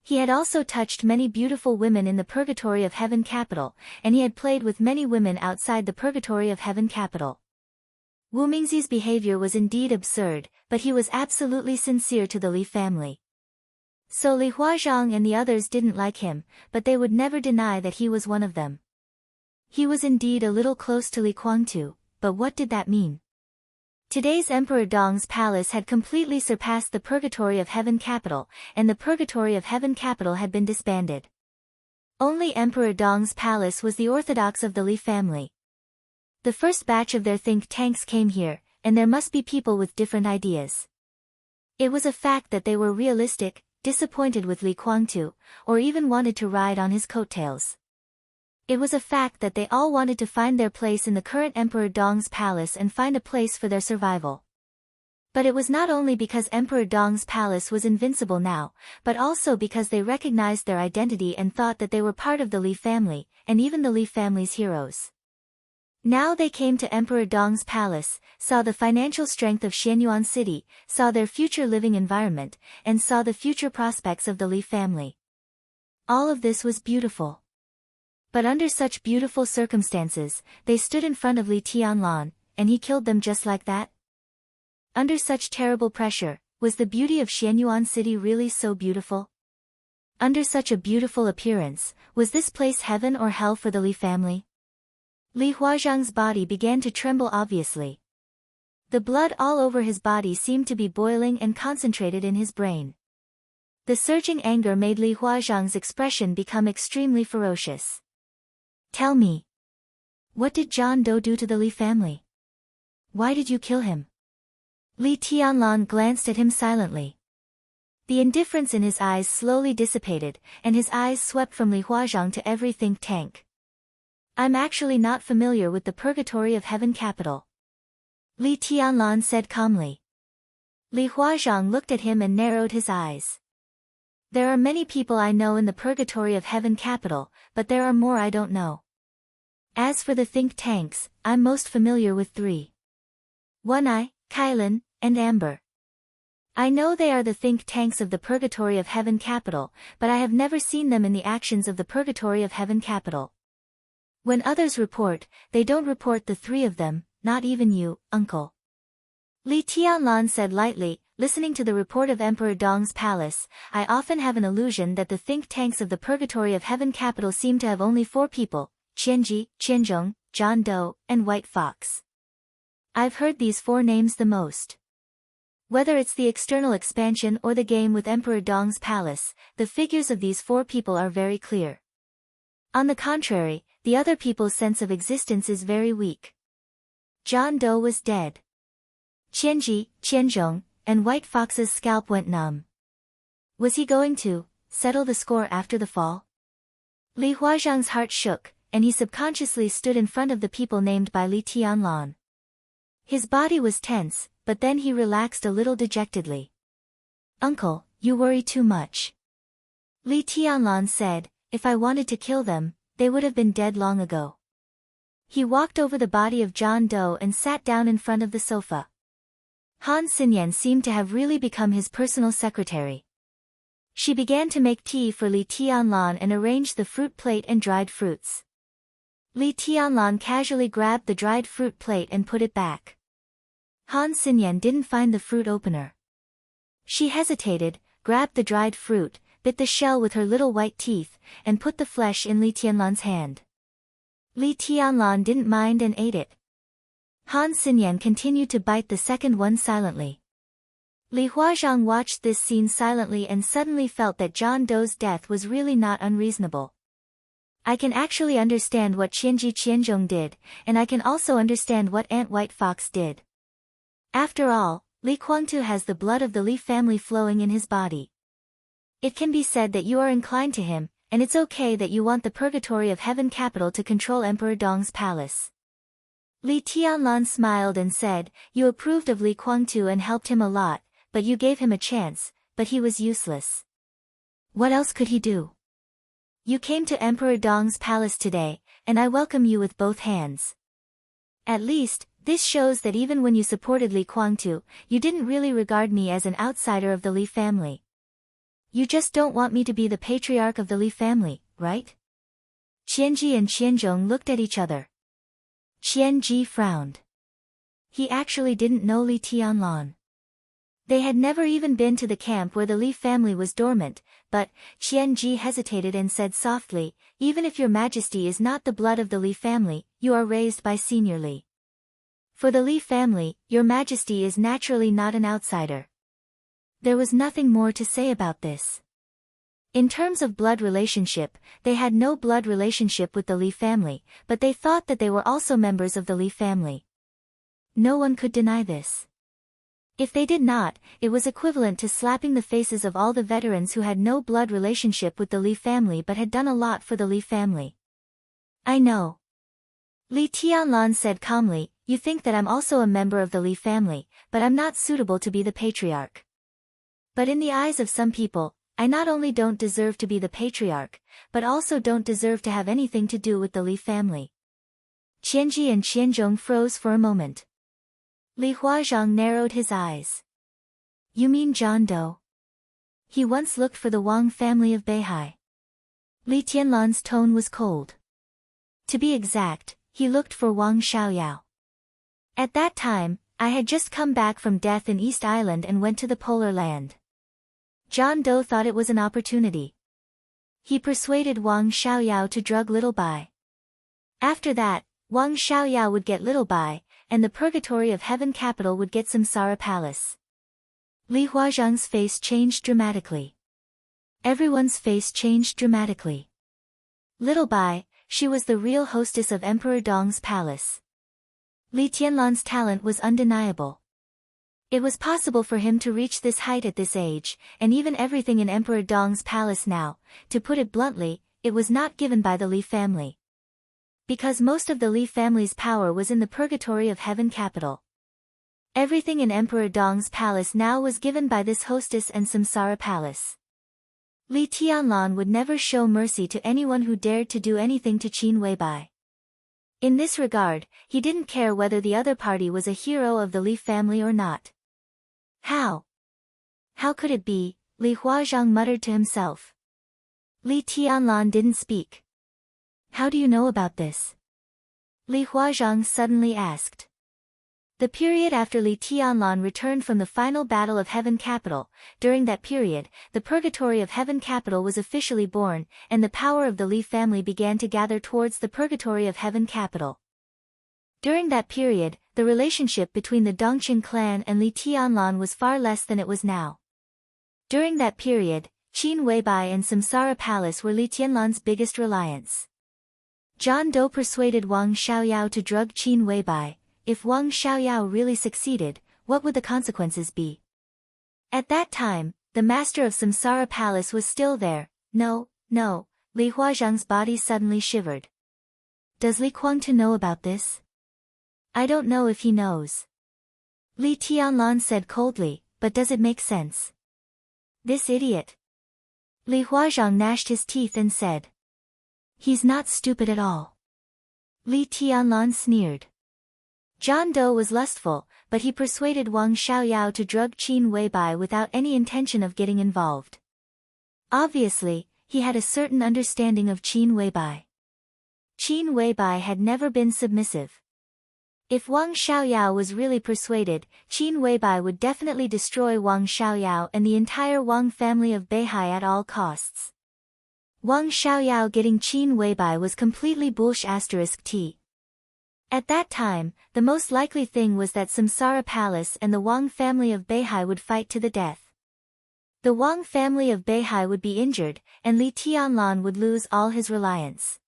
He had also touched many beautiful women in the Purgatory of Heaven capital, and he had played with many women outside the Purgatory of Heaven capital. Wu Mingzi's behavior was indeed absurd, but he was absolutely sincere to the Li family. So Li Huazhang and the others didn't like him, but they would never deny that he was one of them. He was indeed a little close to Li Kuangtu, but what did that mean? Today's Emperor Dong's palace had completely surpassed the Purgatory of Heaven capital, and the Purgatory of Heaven capital had been disbanded. Only Emperor Dong's palace was the orthodox of the Li family. The first batch of their think tanks came here, and there must be people with different ideas. It was a fact that they were realistic, disappointed with Li Kuangtu, or even wanted to ride on his coattails. It was a fact that they all wanted to find their place in the current Emperor Dong's palace and find a place for their survival. But it was not only because Emperor Dong's palace was invincible now, but also because they recognized their identity and thought that they were part of the Li family, and even the Li family's heroes. Now they came to Emperor Dong's palace, saw the financial strength of Xianyuan City, saw their future living environment, and saw the future prospects of the Li family. All of this was beautiful. But under such beautiful circumstances, they stood in front of Li Tianlan, and he killed them just like that? Under such terrible pressure, was the beauty of Xianyuan City really so beautiful? Under such a beautiful appearance, was this place heaven or hell for the Li family? Li Huazhang's body began to tremble obviously. The blood all over his body seemed to be boiling and concentrated in his brain. The surging anger made Li Huazhang's expression become extremely ferocious. Tell me. What did John Doe do to the Li family? Why did you kill him? Li Tianlan glanced at him silently. The indifference in his eyes slowly dissipated, and his eyes swept from Li Huazhang to every think tank. I'm actually not familiar with the Purgatory of Heaven capital. Li Tianlan said calmly. Li Huazhang looked at him and narrowed his eyes. There are many people I know in the Purgatory of Heaven capital, but there are more I don't know. As for the think tanks, I'm most familiar with 3. One Eye, Kailan, and Amber. I know they are the think tanks of the Purgatory of Heaven capital, but I have never seen them in the actions of the Purgatory of Heaven capital. When others report, they don't report the 3 of them, not even you, uncle. Li Tianlan said lightly, listening to the report of Emperor Dong's palace, I often have an illusion that the think tanks of the Purgatory of Heaven capital seem to have only 4 people, Qianji, Qianzhong, John Doe, and White Fox. I've heard these 4 names the most. Whether it's the external expansion or the game with Emperor Dong's palace, the figures of these 4 people are very clear. On the contrary, the other people's sense of existence is very weak. John Doe was dead. Qianji, Qianzhong, and White Fox's scalp went numb. Was he going to settle the score after the fall? Li Huazhang's heart shook, and he subconsciously stood in front of the people named by Li Tianlan. His body was tense, but then he relaxed a little dejectedly. Uncle, you worry too much. Li Tianlan said, if I wanted to kill them, they would have been dead long ago. He walked over the body of John Doe and sat down in front of the sofa. Han Xinyan seemed to have really become his personal secretary. She began to make tea for Li Tianlan and arranged the fruit plate and dried fruits. Li Tianlan casually grabbed the dried fruit plate and put it back. Han Xinyan didn't find the fruit opener. She hesitated, grabbed the dried fruit, bit the shell with her little white teeth, and put the flesh in Li Tianlan's hand. Li Tianlan didn't mind and ate it. Han Xinyan continued to bite the second one silently. Li Huazhang watched this scene silently and suddenly felt that John Doe's death was really not unreasonable. I can actually understand what Qianji Qianzhong did, and I can also understand what Aunt White Fox did. After all, Li Kuangtu has the blood of the Li family flowing in his body. It can be said that you are inclined to him, and it's okay that you want the Purgatory of Heaven capital to control Emperor Dong's palace. Li Tianlan smiled and said, you approved of Li Kuangtu and helped him a lot, but you gave him a chance, but he was useless. What else could he do? You came to Emperor Dong's palace today, and I welcome you with both hands. At least, this shows that even when you supported Li Kuangtu, you didn't really regard me as an outsider of the Li family. You just don't want me to be the patriarch of the Li family, right? Qianji and Qianzhong looked at each other. Qianji frowned. He actually didn't know Li Tianlan. They had never even been to the camp where the Li family was dormant, but Qianji hesitated and said softly, "Even if your majesty is not the blood of the Li family, you are raised by Senior Li. For the Li family, your majesty is naturally not an outsider." There was nothing more to say about this. In terms of blood relationship, they had no blood relationship with the Li family, but they thought that they were also members of the Li family. No one could deny this. If they did not, it was equivalent to slapping the faces of all the veterans who had no blood relationship with the Li family but had done a lot for the Li family. "I know," Li Tianlan said calmly, "you think that I'm also a member of the Li family, but I'm not suitable to be the patriarch. But in the eyes of some people, I not only don't deserve to be the patriarch, but also don't deserve to have anything to do with the Li family." Qianji and Qianzhong froze for a moment. Li Huazhang narrowed his eyes. "You mean John Doe? He once looked for the Wang family of Beihai." Li Tianlan's tone was cold. "To be exact, he looked for Wang Xiaoyao. At that time, I had just come back from death in East Island and went to the Polar Land. John Doe thought it was an opportunity. He persuaded Wang Xiaoyao to drug Little Bai. After that, Wang Xiaoyao would get Little Bai, and the Purgatory of Heaven capital would get Samsara Palace." Li Huazhang's face changed dramatically. Everyone's face changed dramatically. Little Bai, she was the real hostess of Emperor Dong's palace. Li Tianlan's talent was undeniable. It was possible for him to reach this height at this age, and even everything in Emperor Dong's palace now, to put it bluntly, it was not given by the Li family. Because most of the Li family's power was in the Purgatory of Heaven capital. Everything in Emperor Dong's palace now was given by this hostess and Samsara Palace. Li Tianlan would never show mercy to anyone who dared to do anything to Qin Weibai. In this regard, he didn't care whether the other party was a hero of the Li family or not. How could it be? Li Huazhang muttered to himself. Li Tianlan didn't speak. "How do you know about this?" Li Huazhang suddenly asked. The period after Li Tianlan returned from the final battle of Heaven capital, during that period, the Purgatory of Heaven capital was officially born, and the power of the Li family began to gather towards the Purgatory of Heaven capital. During that period, the relationship between the Dongqing clan and Li Tianlan was far less than it was now. During that period, Qin Weibai and Samsara Palace were Li Tianlan's biggest reliance. John Doe persuaded Wang Xiaoyao to drug Qin Weibai. If Wang Xiaoyao really succeeded, what would the consequences be? At that time, the master of Samsara Palace was still there. No, Li Huazhang's body suddenly shivered. Does Li Kuangtu know about this? I don't know if he knows. Li Tianlan said coldly, but does it make sense? This idiot. Li Huazhang gnashed his teeth and said. He's not stupid at all. Li Tianlan sneered. John Doe was lustful, but he persuaded Wang Xiaoyao to drug Qin Weibai without any intention of getting involved. Obviously, he had a certain understanding of Qin Weibai. Qin Weibai had never been submissive. If Wang Xiaoyao was really persuaded, Qin Weibai would definitely destroy Wang Xiaoyao and the entire Wang family of Beihai at all costs. Wang Xiaoyao getting Qin Weibai was completely bullshit. At that time, the most likely thing was that Samsara Palace and the Wang family of Beihai would fight to the death. The Wang family of Beihai would be injured, and Li Tianlan would lose all his reliance.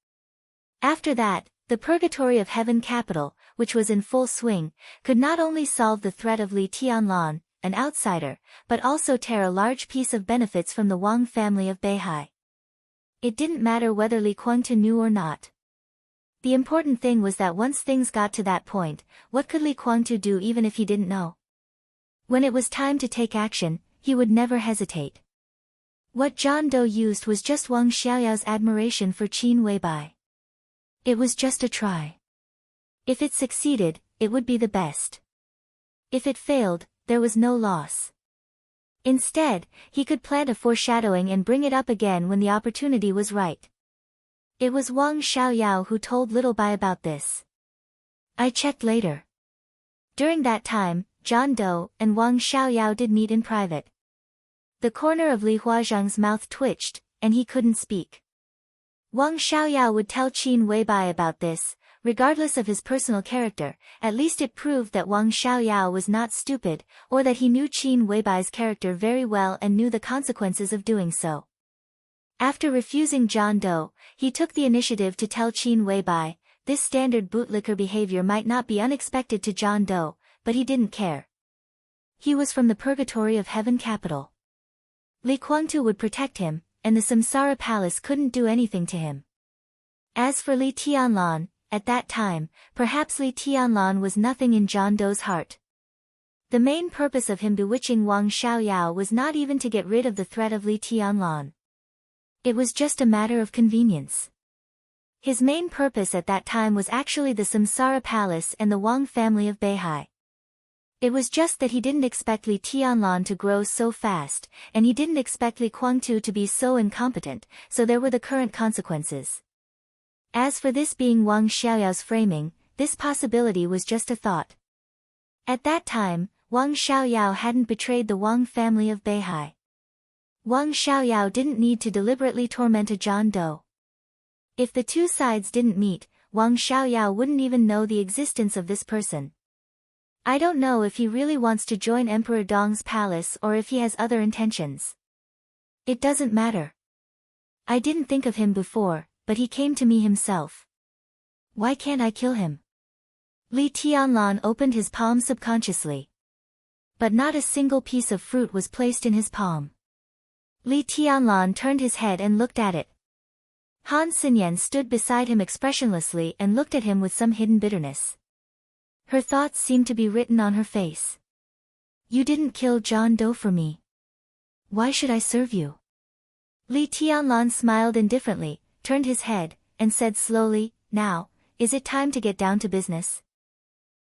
After that, the Purgatory of Heaven capital, which was in full swing, could not only solve the threat of Li Tianlan, an outsider, but also tear a large piece of benefits from the Wang family of Beihai. It didn't matter whether Li Kuangtu knew or not. The important thing was that once things got to that point, what could Li Kuangtu do even if he didn't know? When it was time to take action, he would never hesitate. What John Doe used was just Wang Xiaoyao's admiration for Qin Weibai. It was just a try. If it succeeded, it would be the best. If it failed, there was no loss. Instead, he could plant a foreshadowing and bring it up again when the opportunity was right. It was Wang Xiaoyao who told Little Bai about this. I checked later. During that time, John Doe, and Wang Xiaoyao did meet in private. The corner of Li Huazheng's mouth twitched, and he couldn't speak. Wang Xiaoyao would tell Qin Weibai about this, regardless of his personal character. At least it proved that Wang Xiaoyao was not stupid, or that he knew Qin Weibai's character very well and knew the consequences of doing so. After refusing John Doe, he took the initiative to tell Qin Weibai. This standard bootlicker behavior might not be unexpected to John Doe, but he didn't care. He was from the purgatory of heaven capital. Li Guangtu would protect him, and the Samsara Palace couldn't do anything to him. As for Li Tianlan, at that time, perhaps Li Tianlan was nothing in John Doe's heart. The main purpose of him bewitching Wang Xiaoyao was not even to get rid of the threat of Li Tianlan. It was just a matter of convenience. His main purpose at that time was actually the Samsara Palace and the Wang family of Beihai. It was just that he didn't expect Li Tianlan to grow so fast, and he didn't expect Li Guangtu to be so incompetent, so there were the current consequences. As for this being Wang Xiaoyao's framing, this possibility was just a thought. At that time, Wang Xiaoyao hadn't betrayed the Wang family of Beihai. Wang Xiaoyao didn't need to deliberately torment a John Doe. If the two sides didn't meet, Wang Xiaoyao wouldn't even know the existence of this person. I don't know if he really wants to join Emperor Dong's palace or if he has other intentions. It doesn't matter. I didn't think of him before, but he came to me himself. Why can't I kill him? Li Tianlan opened his palm subconsciously. But not a single piece of fruit was placed in his palm. Li Tianlan turned his head and looked at it. Han Xinyan stood beside him expressionlessly and looked at him with some hidden bitterness. Her thoughts seemed to be written on her face. You didn't kill John Doe for me. Why should I serve you? Li Tianlan smiled indifferently, turned his head, and said slowly, Now, is it time to get down to business?